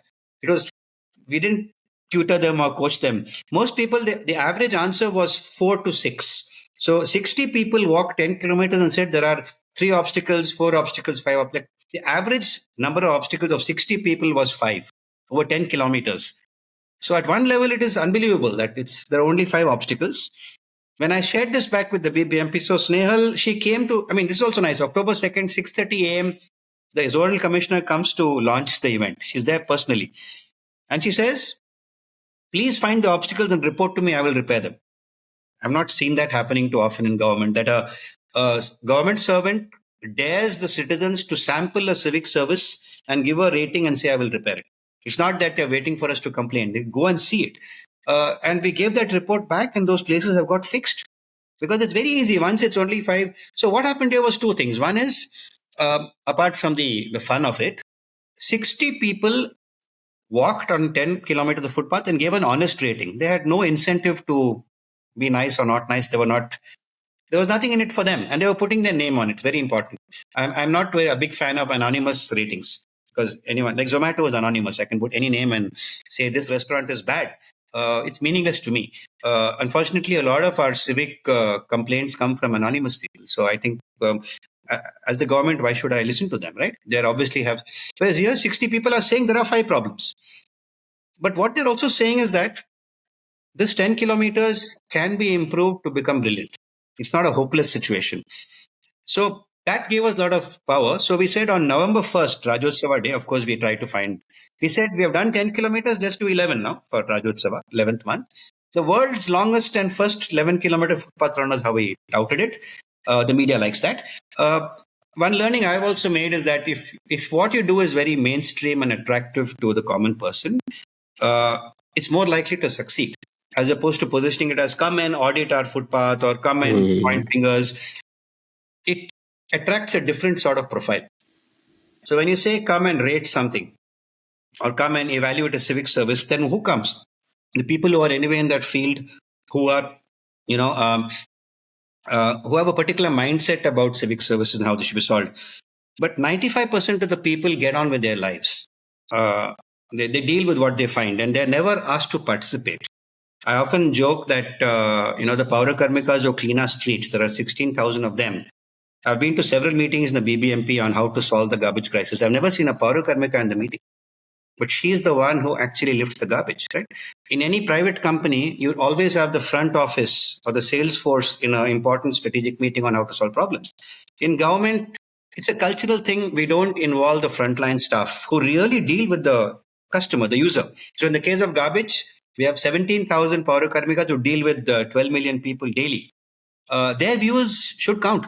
We didn't tutor them or coach them. Most people, the average answer was 4 to 6. So 60 people walked 10 kilometers and said there are 3 obstacles, 4 obstacles, 5 obstacles. The average number of obstacles of 60 people was 5 over 10 kilometers. So at one level, it is unbelievable that there are only 5 obstacles. When I shared this back with the BBMP, so Snehal, she came to, this is also nice, October 2nd, 6:30 a.m., the zonal commissioner comes to launch the event. She's there personally. And she says, please find the obstacles and report to me, I will repair them. I've not seen that happening too often in government, that a government servant dares the citizens to sample a civic service and give a rating and say, I will repair it. It's not that they're waiting for us to complain. They go and see it. And we gave that report back and those places have got fixed. Because it's very easy. Once it's only 5. So what happened here was 2 things. One is, apart from the fun of it, 60 people walked on 10 kilometers of footpath and gave an honest rating. They had no incentive to be nice or not nice. There was nothing in it for them. And they were putting their name on it. Very important. I'm not a big fan of anonymous ratings. Because anyone, like Zomato is anonymous. I can put any name and say this restaurant is bad. It's meaningless to me. Unfortunately, a lot of our civic complaints come from anonymous people. So I think as the government, why should I listen to them, right? They obviously have. Whereas here, 60 people are saying there are 5 problems. But what they're also saying is that this 10 kilometers can be improved to become brilliant. It's not a hopeless situation. So that gave us a lot of power. So we said on November 1st, Rajotsava Day, of course, we tried to find. We said we have done 10 kilometers, let's do 11 now for Rajotsava, 11th month. The world's longest and first 11-kilometer footpath run is how we touted it. The media likes that. One learning I've also made is that if what you do is very mainstream and attractive to the common person, it's more likely to succeed, as opposed to positioning it as come and audit our footpath or come and point fingers. It attracts a different sort of profile. So when you say come and rate something or come and evaluate a civic service, then who comes? The people who are anyway in that field, who are, who have a particular mindset about civic services and how they should be solved. But 95% of the people get on with their lives. They deal with what they find and they're never asked to participate. I often joke that, the Paura Karmikas who clean our streets, there are 16,000 of them. I've been to several meetings in the BBMP on how to solve the garbage crisis. I've never seen a Paura Karmika in the meeting. But she's the one who actually lifts the garbage, right? In any private company, you always have the front office or the sales force in an important strategic meeting on how to solve problems. In government, it's a cultural thing. We don't involve the frontline staff who really deal with the customer, the user. So in the case of garbage, we have 17,000 Paura Karmikas who deal with 12 million people daily. Their views should count.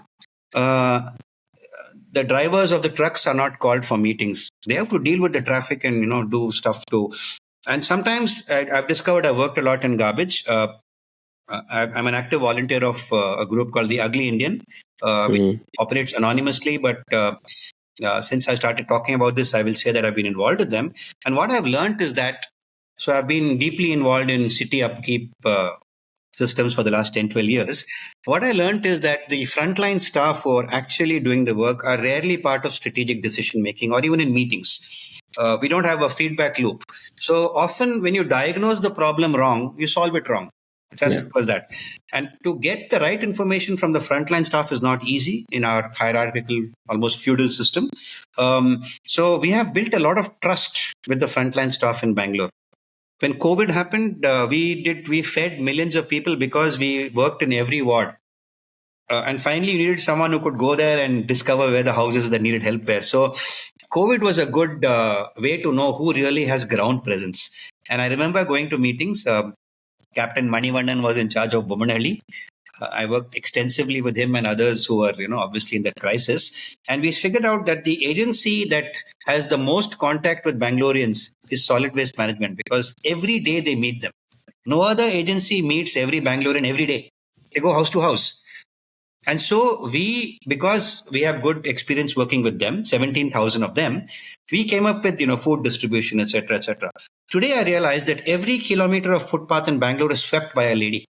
The drivers of the trucks are not called for meetings. They have to deal with the traffic and, do stuff too. And sometimes I've discovered I worked a lot in garbage. I'm an active volunteer of a group called the Ugly Indian, which operates anonymously. But since I started talking about this, I will say that I've been involved with them. And what I've learned is that, so I've been deeply involved in city upkeep systems for the last 10, 12 years. What I learned is that the frontline staff who are actually doing the work are rarely part of strategic decision making or even in meetings. We don't have a feedback loop. So often when you diagnose the problem wrong, you solve it wrong. It's as simple as that. And to get the right information from the frontline staff is not easy in our hierarchical, almost feudal system. So we have built a lot of trust with the frontline staff in Bangalore. When COVID happened, we fed millions of people because we worked in every ward. And finally, you needed someone who could go there and discover where the houses that needed help were. So COVID was a good way to know who really has ground presence. And I remember going to meetings. Captain Manivandan was in charge of Bomanhalli. I worked extensively with him and others who are, obviously in that crisis. And we figured out that the agency that has the most contact with Bangaloreans is solid waste management, because every day they meet them. No other agency meets every Bangalorean every day. They go house to house. And so because we have good experience working with them, 17,000 of them, we came up with, food distribution, etc., etc. Today, I realized that every kilometer of footpath in Bangalore is swept by a lady.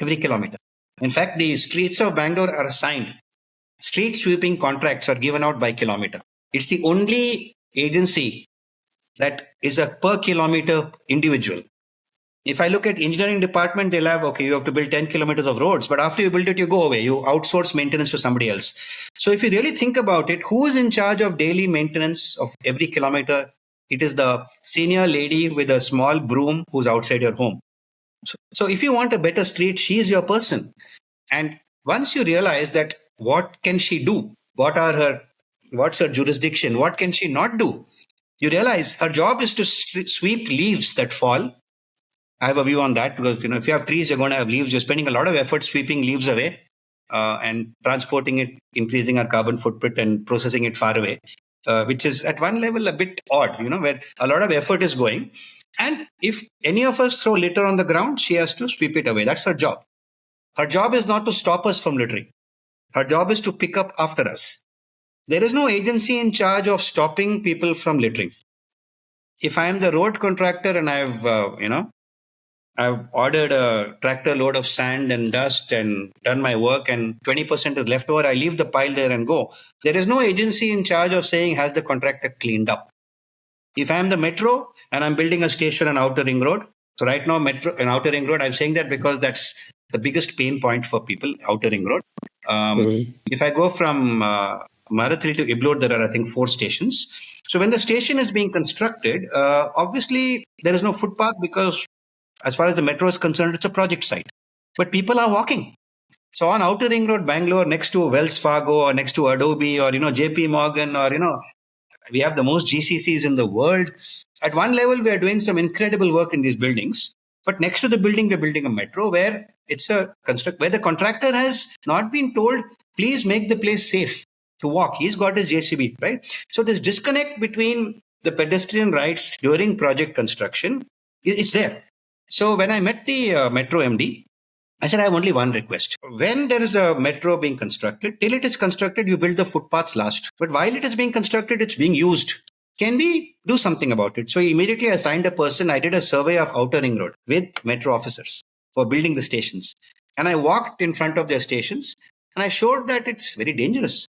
Every kilometer. In fact, the streets of Bangalore are assigned. Street sweeping contracts are given out by kilometer. It's the only agency that is a per kilometer individual. If I look at engineering department, they'll have, okay, you have to build 10 kilometers of roads, but after you build it, you go away. You outsource maintenance to somebody else. So if you really think about it, who is in charge of daily maintenance of every kilometer? It is the senior lady with a small broom who's outside your home. So if you want a better street, she is your person. And once you realize that, what can she do? What's her jurisdiction? What can she not do? You realize her job is to sweep leaves that fall. I have a view on that, because if you have trees, you're going to have leaves. You're spending a lot of effort sweeping leaves away and transporting it, increasing our carbon footprint and processing it far away, which is at one level a bit odd, where a lot of effort is going. And if any of us throw litter on the ground, she has to sweep it away. That's her job. Her job is not to stop us from littering. Her job is to pick up after us. There is no agency in charge of stopping people from littering. If I am the road contractor and I've ordered a tractor load of sand and dust and done my work, and 20% is left over, I leave the pile there and go. There is no agency in charge of saying, has the contractor cleaned up? If I'm the metro and I'm building a station on Outer Ring Road, so right now, metro and Outer Ring Road, I'm saying that because that's the biggest pain point for people, Outer Ring Road. If I go from Marathil to Iblur, there are, I think, 4 stations. So when the station is being constructed, obviously there is no footpath, because as far as the metro is concerned, it's a project site. But people are walking. So on Outer Ring Road, Bangalore, next to Wells Fargo or next to Adobe or, JP Morgan, or, we have the most GCCs in the world. At one level, we are doing some incredible work in these buildings. But next to the building, we're building a metro where where the contractor has not been told, please make the place safe to walk. He's got his JCB, right? So this disconnect between the pedestrian rights during project construction, it's there. So when I met the metro MD, I said, I have only one request. When there is a metro being constructed, till it is constructed, you build the footpaths last. But while it is being constructed, it's being used. Can we do something about it? So immediately I assigned a person. I did a survey of Outer Ring Road with metro officers for building the stations. And I walked in front of their stations and I showed that it's very dangerous.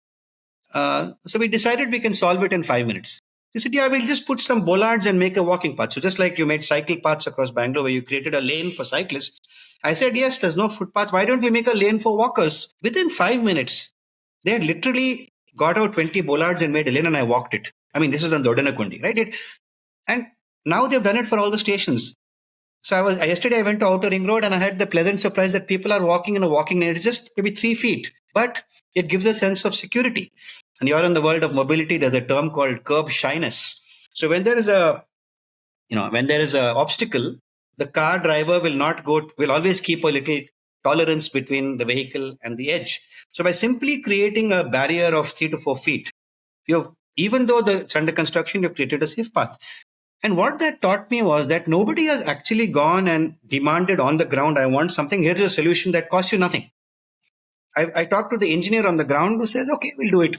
So we decided we can solve it in 5 minutes. They said, yeah, we'll just put some bollards and make a walking path. So just like you made cycle paths across Bangalore where you created a lane for cyclists, I said, yes, there's no footpath. Why don't we make a lane for walkers? Within 5 minutes, they had literally got out 20 bollards and made a lane, and I walked it. I mean, this is on Dodanakundi, right? And now they've done it for all the stations. So yesterday I went to Outer Ring Road and I had the pleasant surprise that people are walking in a walking lane. It's just maybe 3 feet, but it gives a sense of security. And you're in the world of mobility, there's a term called curb shyness. So when there is a obstacle, the car driver will always keep a little tolerance between the vehicle and the edge. So by simply creating a barrier of 3 to 4 feet, even though it's under construction, you've created a safe path. And what that taught me was that nobody has actually gone and demanded on the ground, I want something, here's a solution that costs you nothing. I talked to the engineer on the ground who says, okay, we'll do it.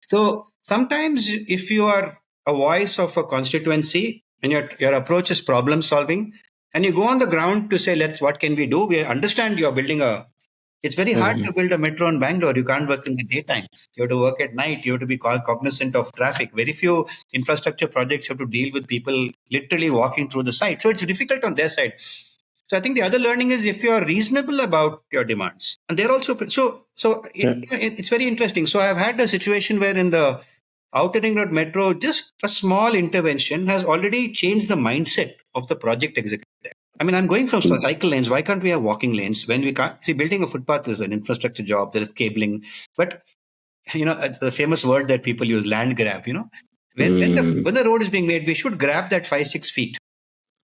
So sometimes if you are a voice of a constituency and your approach is problem solving, and you go on the ground to say, what can we do? We understand you're building it's very hard to build a metro in Bangalore. You can't work in the daytime. You have to work at night. You have to be cognizant of traffic. Very few infrastructure projects have to deal with people literally walking through the site. So it's difficult on their side. So I think the other learning is if you are reasonable about your demands, and they're also it's very interesting. So I've had a situation where in the Outer Ring Road Metro, just a small intervention has already changed the mindset of the project executive there. I mean, I'm going from cycle lanes. Why can't we have walking lanes when we can't? See, building a footpath is an infrastructure job. There is cabling, but it's the famous word that people use, land grab. When the road is being made, we should grab that 5-6 feet.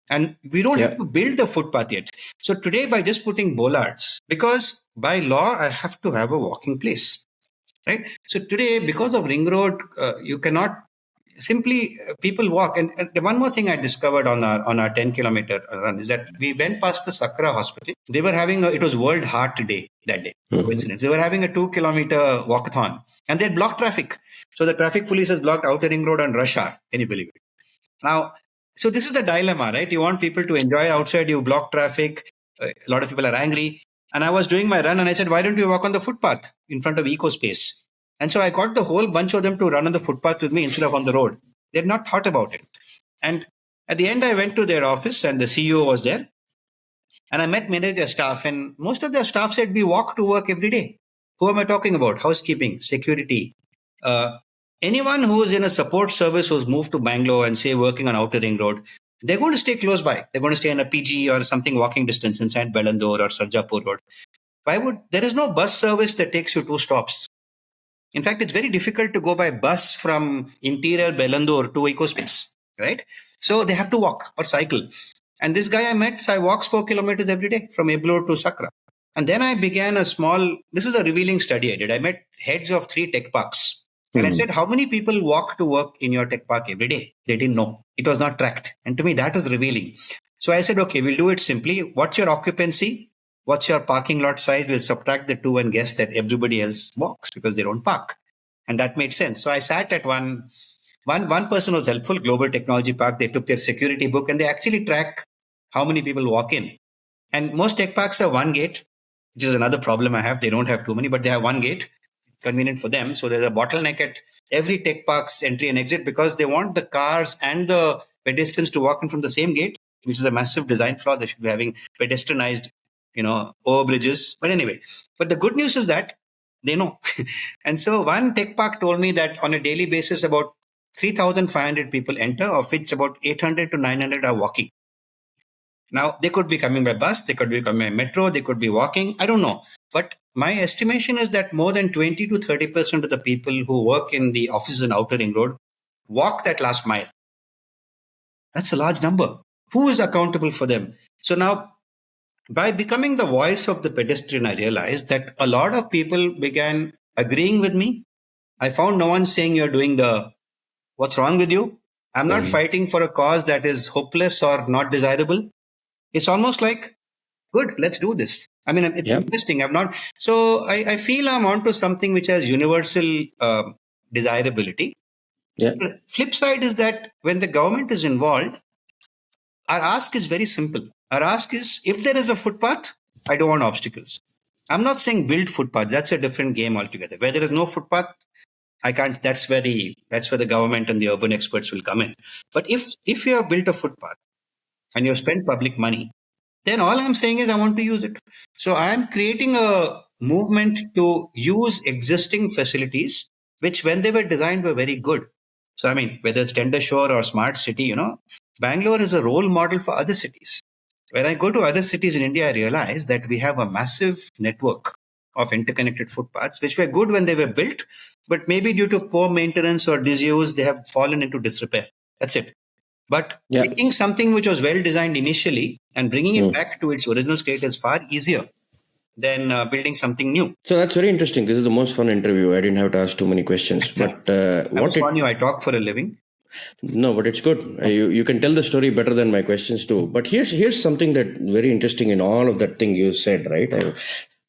And we don't have to build the footpath yet. So today, by just putting bollards, because by law, I have to have a walking place, right? So today, because of ring road, you cannot simply people walk. And the one more thing I discovered on our 10-kilometer run is that we went past the Sakra hospital. They were having it was World Heart Day that day. Coincidence. They were having a 2-kilometer walkathon, and they had blocked traffic. So the traffic police has blocked outer ring road and rush hour. Can you believe it? Now, so this is the dilemma, right? You want people to enjoy outside, you block traffic. A lot of people are angry. And I was doing my run and I said, why don't you walk on the footpath in front of Eco Space? And so I got the whole bunch of them to run on the footpath with me instead of on the road. They had not thought about it. And at the end, I went to their office and the CEO was there. And I met many of their staff, and most of their staff said, we walk to work every day. Who am I talking about? Housekeeping, security. Anyone who's in a support service who's moved to Bangalore and say working on Outer Ring Road, they're going to stay close by. They're going to stay in a PG or something walking distance inside Bellandur or Sarjapur Road. There is no bus service that takes you 2 stops. In fact, it's very difficult to go by bus from interior Bellandur to EcoSpace, right? So they have to walk or cycle. And this guy I met, so I walks 4 kilometers every day from Ebloor to Sakra. And then I began this is a revealing study I did. I met heads of 3 tech parks. And I said, how many people walk to work in your tech park every day? They didn't know. It was not tracked. And to me, that was revealing. So I said, okay, we'll do it simply. What's your occupancy? What's your parking lot size? We'll subtract the 2 and guess that everybody else walks because they don't park. And that made sense. So I sat at one person was helpful, Global Technology Park. They took their security book and they actually track how many people walk in. And most tech parks have 1 gate, which is another problem I have. They don't have too many, but they have 1 gate. Convenient for them. So there's a bottleneck at every tech park's entry and exit because they want the cars and the pedestrians to walk in from the same gate, which is a massive design flaw. They should be having pedestrianized, overbridges. But anyway, but the good news is that they know. And so one tech park told me that on a daily basis, about 3,500 people enter, of which about 800 to 900 are walking. Now, they could be coming by bus, they could be coming by metro, they could be walking. I don't know. But my estimation is that more than 20 to 30% of the people who work in the offices in Outer Ring Road walk that last mile. That's a large number. Who is accountable for them? So now, by becoming the voice of the pedestrian, I realized that a lot of people began agreeing with me. I found no one saying you're doing what's wrong with you? I'm not fighting for a cause that is hopeless or not desirable. It's almost like, good, let's do this. I mean, it's interesting. I feel I'm onto something which has universal desirability. Yeah. The flip side is that when the government is involved, our ask is very simple. Our ask is, if there is a footpath, I don't want obstacles. I'm not saying build footpath. That's a different game altogether. Where there is no footpath, I can't. That's where the government and the urban experts will come in. But if you have built a footpath and you have spent public money, then all I'm saying is I want to use it. So I'm creating a movement to use existing facilities, which when they were designed were very good. So, I mean, whether it's Tender Shore or Smart City, Bangalore is a role model for other cities. When I go to other cities in India, I realize that we have a massive network of interconnected footpaths, which were good when they were built, but maybe due to poor maintenance or disuse, they have fallen into disrepair. That's it. But taking something which was well designed initially and bringing it back to its original state is far easier than building something new. So that's very interesting. This is the most fun interview. I didn't have to ask too many questions. But I talk for a living. No, but it's good. You can tell the story better than my questions too. But here's something that very interesting in all of that thing you said, right?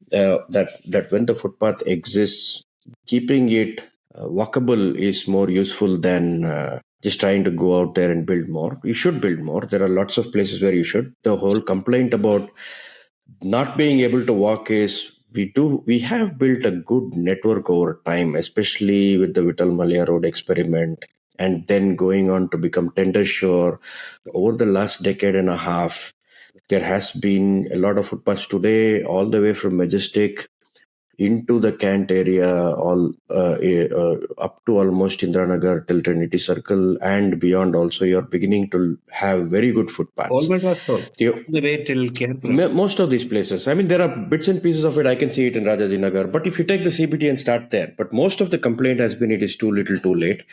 That when the footpath exists, keeping it walkable is more useful than just trying to go out there and build more. You should build more. There are lots of places where you should. The whole complaint about not being able to walk is we have built a good network over time, especially with the Vittal Malia Road experiment, and then going on to become Tender Shore. Over the last decade and a half, there has been a lot of footpaths today, all the way from Majestic into the Kant area, all up to almost Indiranagar till Trinity Circle and beyond. Also, you're beginning to have very good footpaths. The way till Kerala. Most of these places. I mean, there are bits and pieces of it. I can see it in Rajajinagar. But if you take the CBD and start there, but most of the complaint has been it is too little, too late.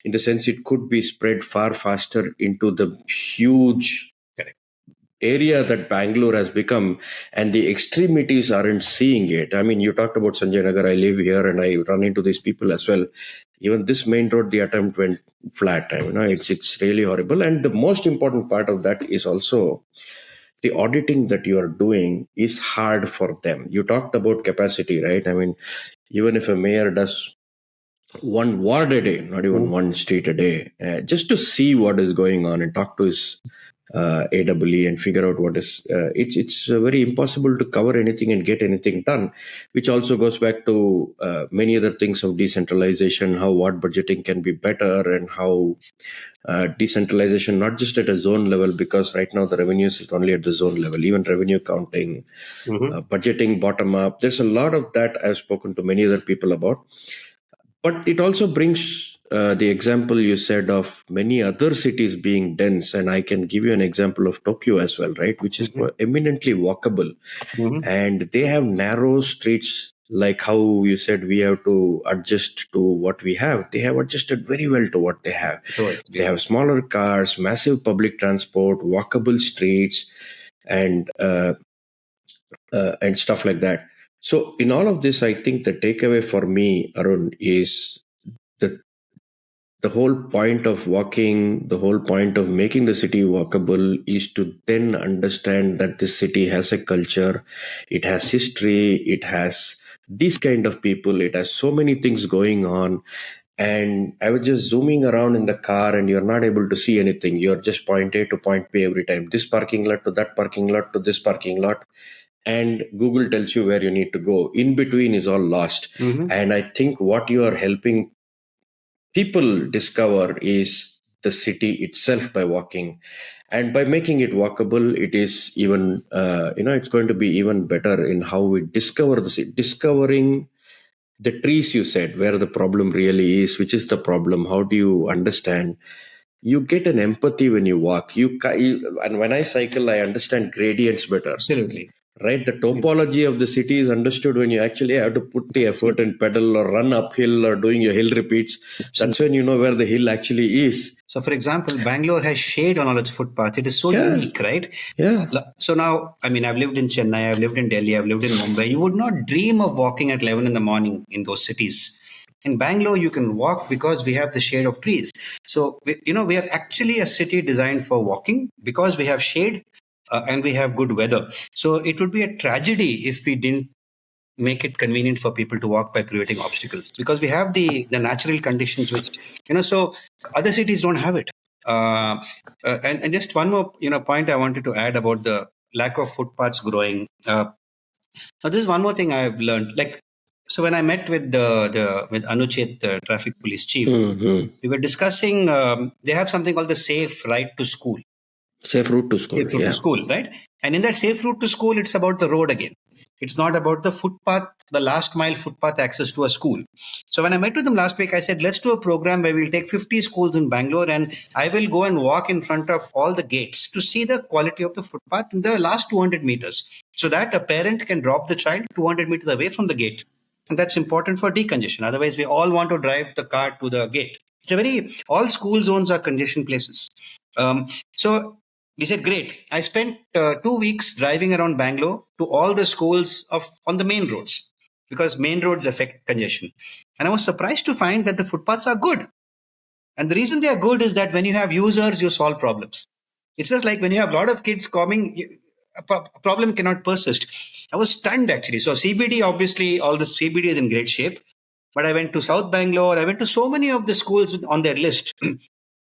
In the sense, it could be spread far faster into the huge area that Bangalore has become, and the extremities aren't seeing it. I mean, you talked about Sanjay Nagar. I live here and I run into these people as well. Even this main road, the attempt went flat. I mean, it's really horrible. And the most important part of that is also the auditing that you are doing is hard for them. You talked about capacity, right? I mean, even if a mayor does one ward a day, not even one street a day, just to see what is going on and talk to his AWE and figure out what is. It's very impossible to cover anything and get anything done, which also goes back to many other things of decentralization, how ward budgeting can be better, and how decentralization not just at a zone level, because right now the revenues is only at the zone level, even revenue counting, budgeting bottom up. There's a lot of that I've spoken to many other people about. But it also brings the example you said of many other cities being dense, and I can give you an example of Tokyo as well, right? Which is eminently walkable, and they have narrow streets. Like how you said, we have to adjust to what we have. They have adjusted very well to what they have. They have smaller cars, massive public transport, walkable streets, and stuff like that. So, in all of this, I think the takeaway for me, Arun, is the the whole point of walking, the whole point of making the city walkable is to then understand that this city has a culture, it has history, it has these kind of people, it has so many things going on. And I was just zooming around in the car and you're not able to see anything. You're just point A to point B every time. This parking lot to that parking lot to this parking lot. And Google tells you where you need to go. In between is all lost. And I think what you are helping people discover is the city itself by walking, and by making it walkable it is even it's going to be even better in how we discover the city, discovering the trees you said, where the problem really is, which is the problem, how do you understand. You get an empathy when you walk. And when I cycle I understand gradients better. Absolutely. Right, the topology of the city is understood when you actually have to put the effort and pedal or run uphill or doing your hill repeats. That's when you know where the hill actually is. So, for example, Bangalore has shade on all its footpath. It is so unique, right? Yeah. So now, I mean, I've lived in Chennai, I've lived in Delhi, I've lived in Mumbai. You would not dream of walking at 11 in the morning in those cities. In Bangalore, you can walk because we have the shade of trees. So, we are actually a city designed for walking because we have shade and we have good weather. So it would be a tragedy if we didn't make it convenient for people to walk by creating obstacles, because we have the natural conditions which so other cities don't have it. And just one more point I wanted to add about the lack of footpaths growing. Now this is one more thing I've learned. Like, so when I met with with Anuchet, the traffic police chief, we were discussing. They have something called the safe ride to school. Safe route to school. Safe route to school, right? And in that safe route to school, it's about the road again. It's not about the footpath, the last mile footpath access to a school. So when I met with them last week, I said, let's do a program where we'll take 50 schools in Bangalore and I will go and walk in front of all the gates to see the quality of the footpath in the last 200 meters, so that a parent can drop the child 200 meters away from the gate. And that's important for decongestion. Otherwise, we all want to drive the car to the gate. All school zones are congestion places. So we said, great. I spent 2 weeks driving around Bangalore to all the schools on the main roads, because main roads affect congestion. And I was surprised to find that the footpaths are good. And the reason they are good is that when you have users, you solve problems. It's just like when you have a lot of kids coming, a problem cannot persist. I was stunned actually. So CBD, obviously, all the CBD is in great shape. But I went to South Bangalore. I went to so many of the schools on their list.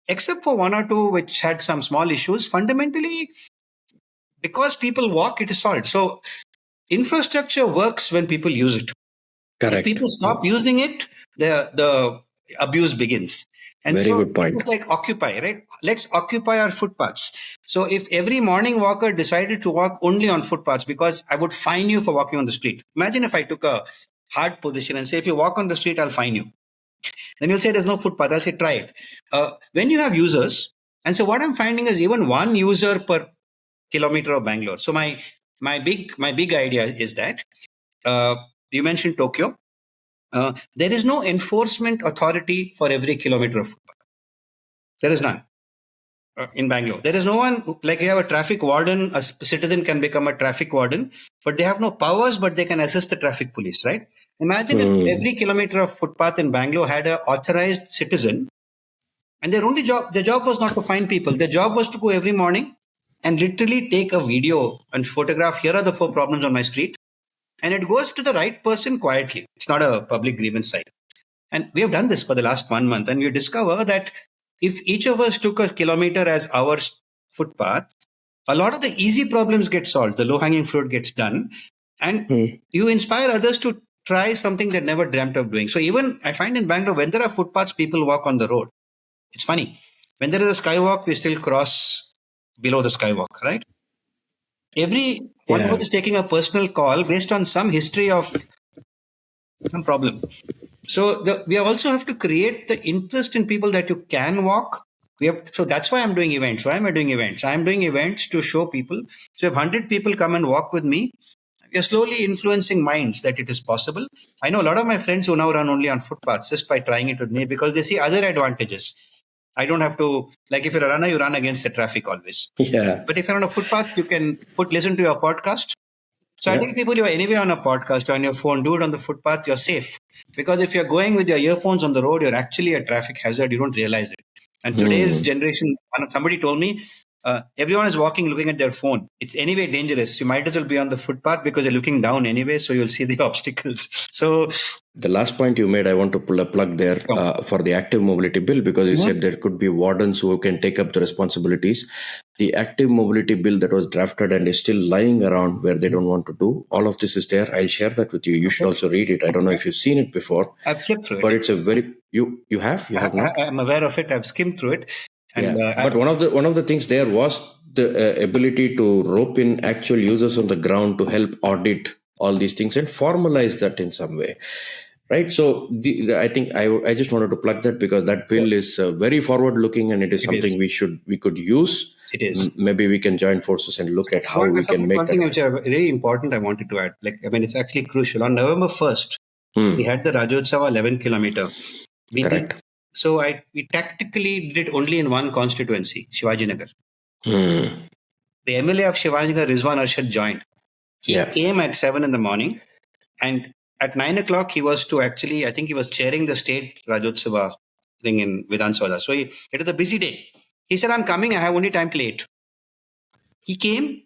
Except for one or two which had some small issues. Fundamentally, because people walk, it is solved. So infrastructure works when people use it. Correct. If people stop using it, the abuse begins. And very good point. It's like occupy, right? Let's occupy our footpaths. So if every morning walker decided to walk only on footpaths, because I would fine you for walking on the street. Imagine if I took a hard position and say, if you walk on the street, I'll fine you. Then you'll say there's no footpath. I'll say, try it. When you have users, and so what I'm finding is even one user per kilometer of Bangalore. So my big idea is that you mentioned Tokyo. There is no enforcement authority for every kilometer of footpath. There is none. in Bangalore. There is no one, like you have a traffic warden, a citizen can become a traffic warden, but they have no powers, but they can assist the traffic police, right? Imagine if every kilometer of footpath in Bangalore had an authorized citizen, and their job was not to find people. Their job was to go every morning and literally take a video and photograph, here are the 4 problems on my street. And it goes to the right person quietly. It's not a public grievance site. And we have done this for the last 1 month, and we discover that if each of us took a kilometer as our footpath, a lot of the easy problems get solved. The low-hanging fruit gets done. And you inspire others to try something they never dreamt of doing. So even I find in Bangalore, when there are footpaths, people walk on the road. It's funny. When there is a skywalk, we still cross below the skywalk, right? Every one of us is taking a personal call based on some history of some problem. So we also have to create the interest in people that you can walk. So that's why I'm doing events. Why am I doing events? I'm doing events to show people. So if 100 people come and walk with me, we are slowly influencing minds that it is possible. I know a lot of my friends who now run only on footpaths just by trying it with me because they see other advantages. I don't have to, like if you're a runner, you run against the traffic always. Yeah. But if you're on a footpath, you can listen to your podcast. So I think people, you are anyway on a podcast or on your phone, do it on the footpath, you're safe. Because if you're going with your earphones on the road, you're actually a traffic hazard. You don't realize it. And today's generation, somebody told me, everyone is walking looking at their phone. It's anyway dangerous. You might as well be on the footpath because you're looking down anyway, so you'll see the obstacles. So the last point you made, I want to pull a plug there for the active mobility bill, because you said there could be wardens who can take up the responsibilities. The active mobility bill that was drafted and is still lying around where they don't want to do, all of this is there. I'll share that with you. You should also read it. I don't know if you've seen it before. I've flipped through it. But it's a very, you have not? I'm aware of it. I've skimmed through it. And, but one of the things there was the ability to rope in actual users on the ground to help audit all these things and formalize that in some way, right? So I think I just wanted to plug that because that bill is very forward looking and it is something we could use. It is. Maybe we can join forces and look at how we can make one that. Thing which is really important I wanted to add, it's actually crucial. On November 1st, we had the Rajotsava 11 kilometer. Correct. So we tactically did it only in one constituency, Shivajinagar. The MLA of Shivajinagar, Rizwan Arshad, joined. He came at 7 in the morning, and at 9 o'clock he was I think he was chairing the state Rajotsava thing in Vidhan Sabha. So it was a busy day. He said, I'm coming, I have only time till 8. He came,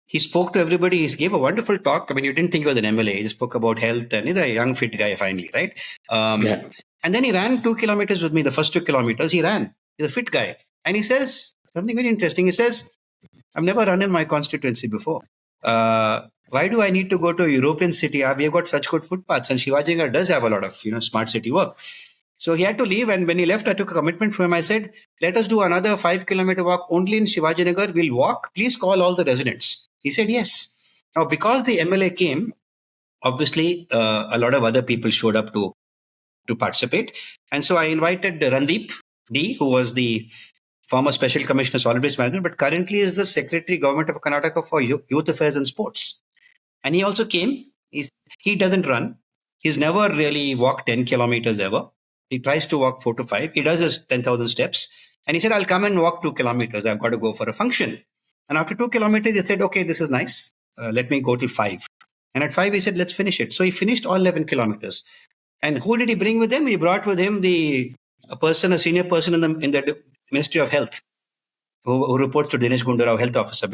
he spoke to everybody, he gave a wonderful talk. You didn't think he was an MLA. He spoke about health and he's a young fit guy finally, right? And then he ran 2 kilometers with me. The first 2 kilometers he ran. He's a fit guy. And he says something very interesting. He says, I've never run in my constituency before. Why do I need to go to a European city? We have got such good footpaths, and Shivajinagar does have a lot of smart city work. So he had to leave, and when he left, I took a commitment from him. I said, let us do another 5-kilometer walk only in Shivajinagar. We'll walk. Please call all the residents. He said, yes. Now, because the MLA came, obviously, a lot of other people showed up to participate. And so I invited Randeep D, who was the former Special Commissioner Solid Waste Management, but currently is the Secretary Government of Karnataka for Youth Affairs and Sports. And he also came. He doesn't run. He's never really walked 10 kilometers ever. He tries to walk 4 to 5. He does his 10,000 steps. And he said, I'll come and walk 2 kilometers. I've got to go for a function. And after 2 kilometers, he said, okay, this is nice. Let me go till 5. And at 5, he said, let's finish it. So he finished all 11 kilometers. And who did he bring with him? He brought with him a senior person in the Ministry of Health, who reports to Dinesh Gundurao, health officer.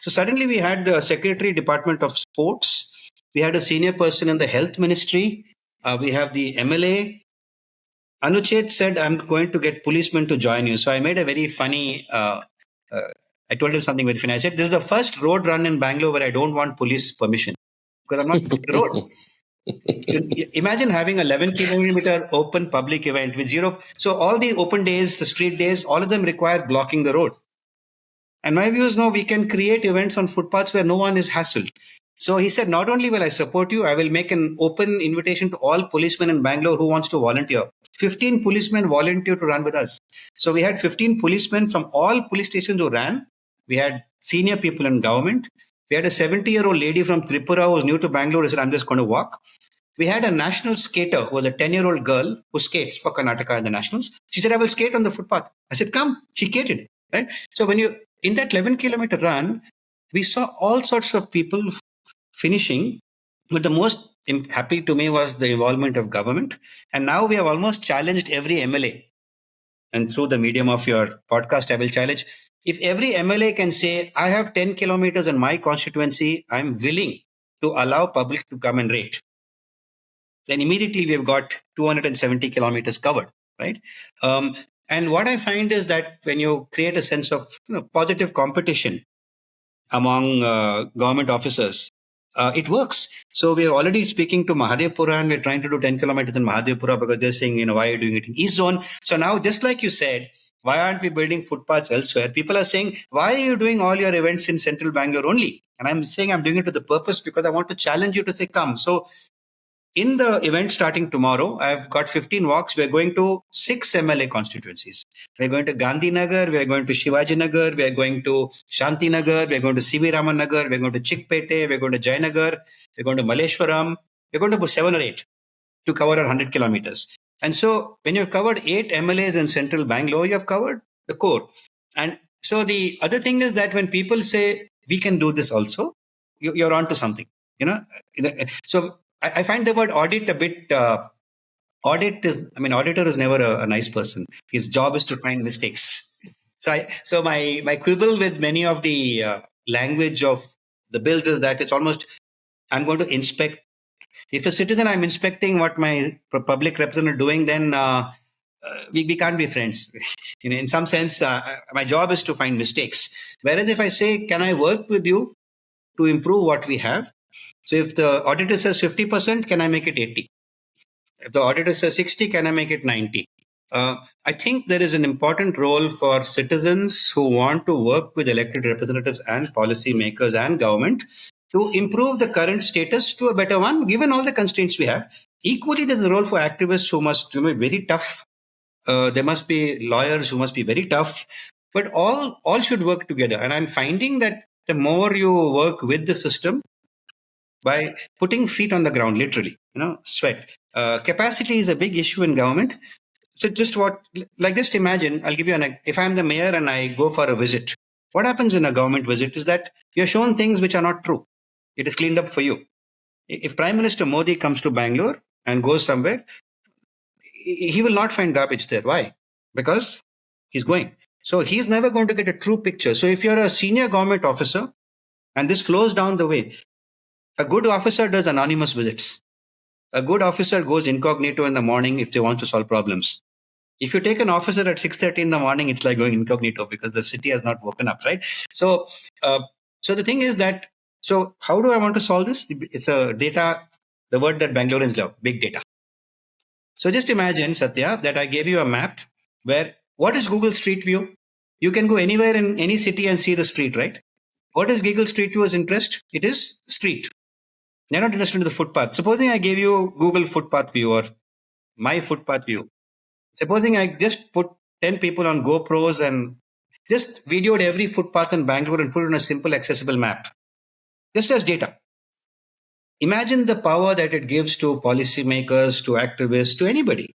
So suddenly we had the Secretary Department of Sports. We had a senior person in the Health Ministry. We have the MLA. Anuchet said, I'm going to get policemen to join you. So I made a very funny, I told him something very funny. I said, this is the first road run in Bangalore where I don't want police permission because I'm not the road. Imagine having 11 kilometer open public event with zero. So all the open days, the street days, all of them require blocking the road. And my view is, no, we can create events on footpaths where no one is hassled. So he said, not only will I support you, I will make an open invitation to all policemen in Bangalore who wants to volunteer. 15 policemen volunteered to run with us. So we had 15 policemen from all police stations who ran. We had senior people in government. We had a 70-year-old lady from Tripura who was new to Bangalore who said, I'm just going to walk. We had a national skater who was a 10-year-old girl who skates for Karnataka in the nationals. She said, I will skate on the footpath. I said, come. She skated. right? So in that 11-kilometer run, we saw all sorts of people finishing. But the most happy to me was the involvement of government. And now we have almost challenged every MLA. And through the medium of your podcast, I will challenge. If every MLA can say, I have 10 kilometers in my constituency, I'm willing to allow public to come and rate, then immediately we've got 270 kilometers covered, right? And what I find is that when you create a sense of positive competition among government officers, it works. So we're already speaking to Mahadevpura, and we're trying to do 10 kilometers in Mahadevpura because they're saying, why are you doing it in East Zone? So now, just like you said, why aren't we building footpaths elsewhere? People are saying, why are you doing all your events in central Bangalore only? And I'm saying I'm doing it with the purpose because I want to challenge you to say, come. So in the event starting tomorrow, I've got 15 walks. We're going to 6 MLA constituencies. We're going to Gandhinagar, we're going to Shivaji Nagar, we're going to Shanti Nagar, we're going to CV Raman Nagar, we're going to Chickpete, we're going to Jayanagar, we're going to Malleshwaram, we're going to put 7 or 8 to cover our 100 kilometers. And so when you've covered 8 MLAs in central Bangalore, you have covered the core. And so the other thing is that when people say, we can do this also, you're on to something, So I find the word audit a bit, auditor is never a nice person. His job is to find mistakes. So my quibble with many of the language of the bills is that it's almost, I'm going to inspect. If a citizen, I'm inspecting what my public representative doing, then we can't be friends. In some sense, my job is to find mistakes. Whereas if I say, can I work with you to improve what we have? So if the auditor says 50%, can I make it 80? If the auditor says 60, can I make it 90? I think there is an important role for citizens who want to work with elected representatives and policy makers and government to improve the current status to a better one, given all the constraints we have. Equally, there's a role for activists who must be very tough. There must be lawyers who must be very tough, but all should work together. And I'm finding that the more you work with the system, by putting feet on the ground, literally, sweat. Capacity is a big issue in government. So just imagine, I'll give you if I'm the mayor and I go for a visit, what happens in a government visit is that you're shown things which are not true. It is cleaned up for you. If Prime Minister Modi comes to Bangalore and goes somewhere, he will not find garbage there. Why? Because he's going. So he's never going to get a true picture. So if you're a senior government officer and this flows down the way, a good officer does anonymous visits. A good officer goes incognito in the morning if they want to solve problems. If you take an officer at 6:30 in the morning, it's like going incognito because the city has not woken up, right? So the thing is that, so how do I want to solve this? It's a data, the word that Bangaloreans love, big data. So just imagine, Sathya, that I gave you a map where, what is Google Street View? You can go anywhere in any city and see the street, right? What is Google Street View's interest? It is street. They're not interested in the footpath. Supposing I gave you Google Footpath View or my Footpath View. Supposing I just put 10 people on GoPros and just videoed every footpath in Bangalore and put it on a simple accessible map, just as data. Imagine the power that it gives to policymakers, to activists, to anybody.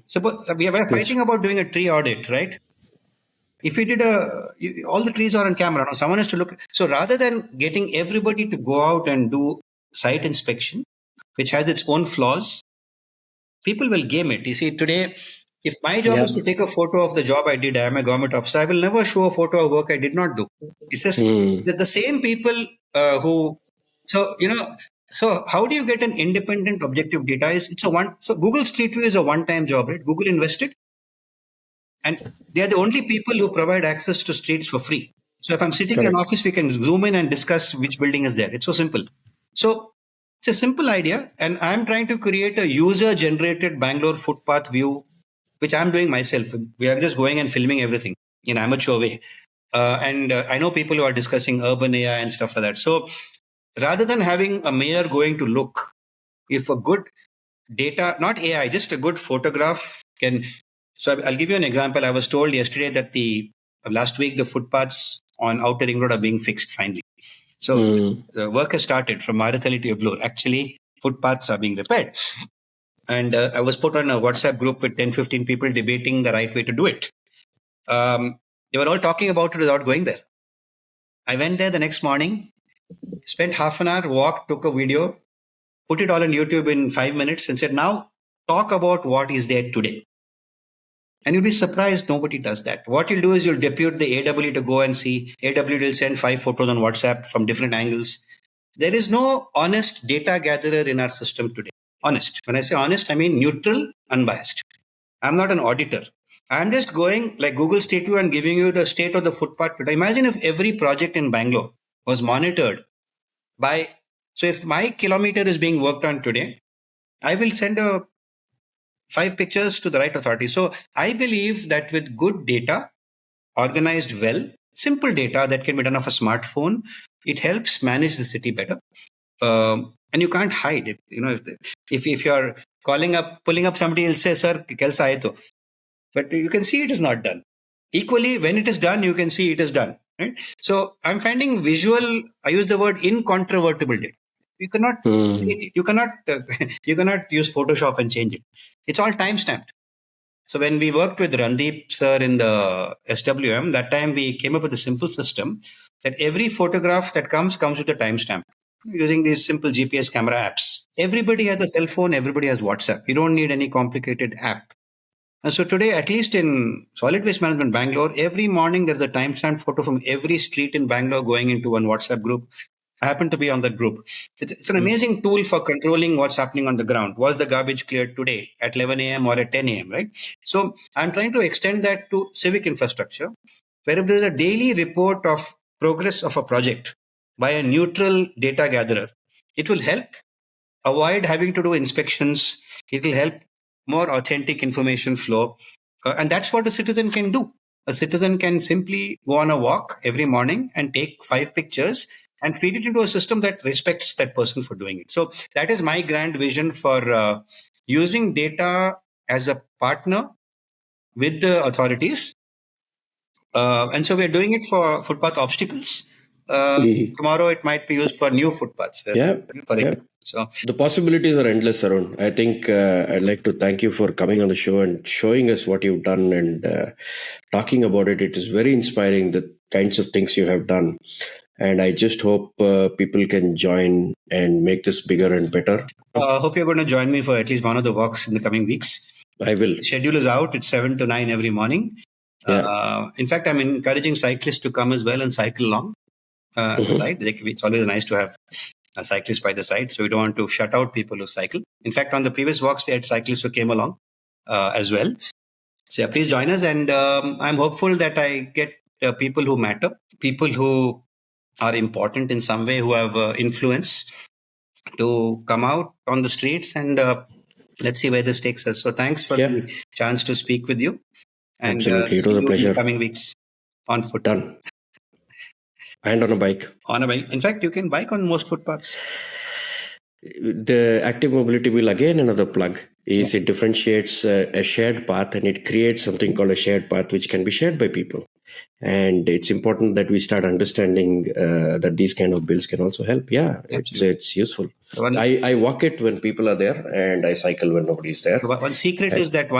Suppose we are fighting about doing a tree audit, right? If we did all the trees are on camera. Now someone has to look. So rather than getting everybody to go out and do site inspection, which has its own flaws, people will game it. You see, today, if my job is to take a photo of the job I did, I am a government officer, I will never show a photo of work I did not do. It's just that the same people so how do you get an independent objective data? So Google Street View is a one-time job, right? Google invested. And they are the only people who provide access to streets for free. So if I'm sitting in an office, we can zoom in and discuss which building is there. It's so simple. So it's a simple idea. And I'm trying to create a user-generated Bangalore footpath view, which I'm doing myself. We are just going and filming everything in amateur way. And I know people who are discussing urban AI and stuff like that. So rather than having a mayor going to look, if a good data, not AI, just a good photograph can... So I'll give you an example. I was told yesterday that last week the footpaths on Outer Ring Road are being fixed finally. So the work has started from Marathali to Bangalore. Actually, footpaths are being repaired. And I was put on a WhatsApp group with 10, 15 people debating the right way to do it. They were all talking about it without going there. I went there the next morning, spent half an hour, walked, took a video, put it all on YouTube in 5 minutes and said, now talk about what is there today. And you'll be surprised nobody does that. What you'll do is you'll depute the AW to go and see. AW will send 5 photos on WhatsApp from different angles. There is no honest data gatherer in our system today. Honest. When I say honest, I mean neutral, unbiased. I'm not an auditor. I'm just going like Google State View and giving you the state of the footpath today. Imagine if every project in Bangalore was monitored by. So if my kilometer is being worked on today, I will send 5 pictures to the right authority. So I believe that with good data, organized well, simple data that can be done off a smartphone, it helps manage the city better. And you can't hide it. If you're pulling up somebody, will say, "Sir, kaisa hai to?" But you can see it is not done. Equally, when it is done, you can see it is done. Right? So I'm finding visual. I use the word incontrovertible data. You cannot, you cannot use Photoshop and change it. It's all time stamped. So when we worked with Randeep sir in the SWM, that time we came up with a simple system that every photograph that comes with a timestamp using these simple GPS camera apps. Everybody has a cell phone. Everybody has WhatsApp. You don't need any complicated app. And so today, at least in solid waste management Bangalore, every morning there's a timestamp photo from every street in Bangalore going into one WhatsApp group. I happen to be on that group. It's an amazing tool for controlling what's happening on the ground. Was the garbage cleared today at 11 a.m. or at 10 a.m., right? So I'm trying to extend that to civic infrastructure, where if there's a daily report of progress of a project by a neutral data gatherer, it will help avoid having to do inspections. It will help more authentic information flow. And that's what a citizen can do. A citizen can simply go on a walk every morning and take 5 pictures and feed it into a system that respects that person for doing it. So that is my grand vision for using data as a partner with the authorities. And so we're doing it for footpath obstacles. Tomorrow it might be used for new footpaths. So the possibilities are endless, Arun. I think I'd like to thank you for coming on the show and showing us what you've done and talking about it. It is very inspiring, the kinds of things you have done. And I just hope people can join and make this bigger and better. I hope you're going to join me for at least one of the walks in the coming weeks. I will. The schedule is out. It's 7 to 9 every morning. In fact, I'm encouraging cyclists to come as well and cycle along the side. It's always nice to have a cyclist by the side. So we don't want to shut out people who cycle. In fact, on the previous walks, we had cyclists who came along as well. So please join us. And I'm hopeful that I get people who matter, people who are important in some way, who have influence, to come out on the streets and let's see where this takes us. So thanks for the chance to speak with you. And absolutely, it was a pleasure. In the coming weeks on foot. Done. And on a bike. On a bike. In fact, you can bike on most footpaths. The active mobility wheel, again, another plug, is it differentiates a shared path and it creates something called a shared path which can be shared by people. And it's important that we start understanding that these kind of bills can also help. Yeah, it's useful. I walk it when people are there and I cycle when nobody is there. One secret is that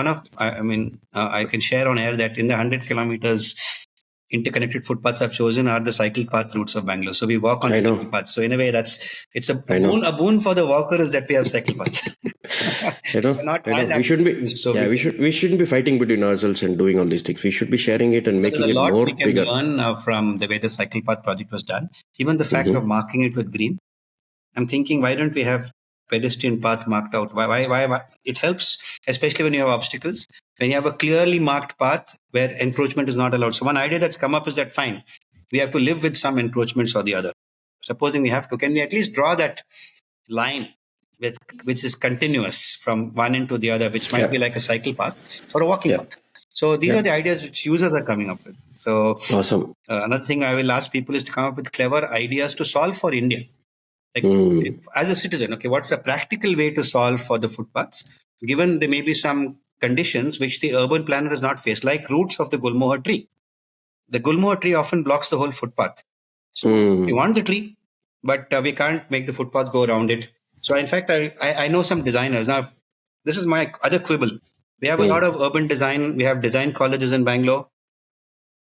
I can share on air that in the 100 kilometers interconnected footpaths I've chosen are the cycle path routes of Bangalore. So we walk on cycle paths. So in a way, it's a boon for the walkers that we have cycle paths. We shouldn't be fighting between ourselves and doing all these things. We should be sharing it and making it more bigger. We can learn from the way the cycle path project was done. Even the fact of marking it with green. I'm thinking, why don't we have pedestrian path marked out? Why? It helps, especially when you have obstacles. When you have a clearly marked path where encroachment is not allowed. So one idea that's come up is that, fine, we have to live with some encroachments or the other. Supposing we have to, can we at least draw that line which is continuous from one end to the other, which might be like a cycle path or a walking path. So these are the ideas which users are coming up with. So awesome. Another thing I will ask people is to come up with clever ideas to solve for India. As a citizen, what's a practical way to solve for the footpaths, given there may be some conditions which the urban planner has not faced, like roots of the Gulmohar tree. The Gulmohar tree often blocks the whole footpath. So we want the tree, but we can't make the footpath go around it. So in fact, I know some designers. Now, this is my other quibble. We have a lot of urban design. We have design colleges in Bangalore.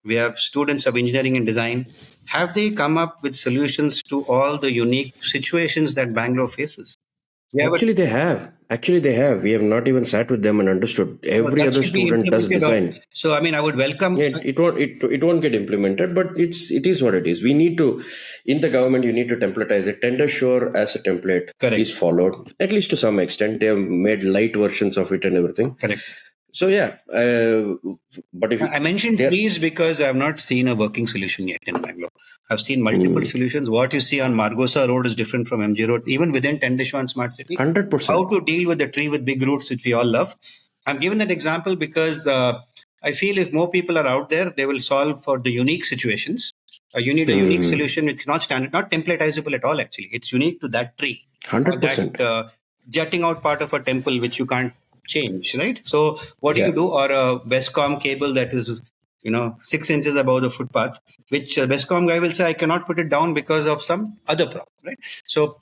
We have students of engineering and design. Have they come up with solutions to all the unique situations that Bangalore faces? We have Actually, they have. Actually, they have. We have not even sat with them and understood. Every that other should be student does implemented. design. So, I mean, I would welcome. Yeah, it won't get implemented, but it is what it is. We need to, in the government, you need to templatize it. Tender sure as a template Correct. is followed, at least to some extent. They have made light versions of it and everything. Correct. So yeah, but if I mentioned trees because I have not seen a working solution yet in Bangalore. I've seen multiple solutions. What you see on Margosa Road is different from MG Road, even within Tendishaw and Smart City. 100%. How to deal with the tree with big roots, which we all love. I'm giving that example because I feel if more people are out there, they will solve for the unique situations. You need a unique solution which is not standard, not templatizable at all, actually. It's unique to that tree. 100%. That jutting out part of a temple which you can't change, right? So what do you do? Or a Bestcom cable that is 6 inches above the footpath, which Bestcom guy will say, I cannot put it down because of some other problem, right? So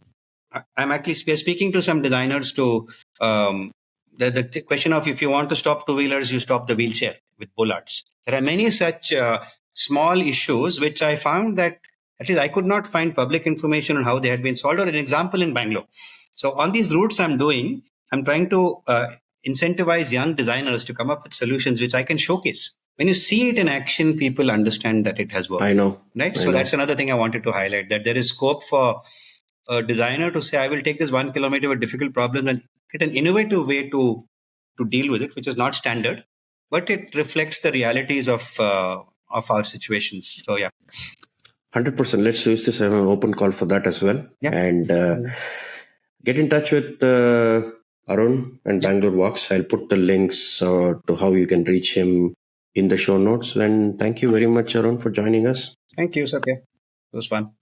I'm actually speaking to some designers to the question of, if you want to stop two-wheelers, you stop the wheelchair with bollards. There are many such small issues which I found that at least I could not find public information on how they had been solved, or an example in Bangalore. So on these routes I'm trying to incentivize young designers to come up with solutions which I can showcase. When you see it in action, people understand that it has worked. I know. Right? So that's another thing I wanted to highlight, that there is scope for a designer to say, I will take this 1 kilometer with difficult problems and get an innovative way to deal with it, which is not standard, but it reflects the realities of our situations. So, yeah. 100%. Let's use this as an open call for that as well. Yeah. And get in touch with Arun and Bangalore Walks. I'll put the links to how you can reach him in the show notes. And thank you very much, Arun, for joining us. Thank you, Sathya. It was fun.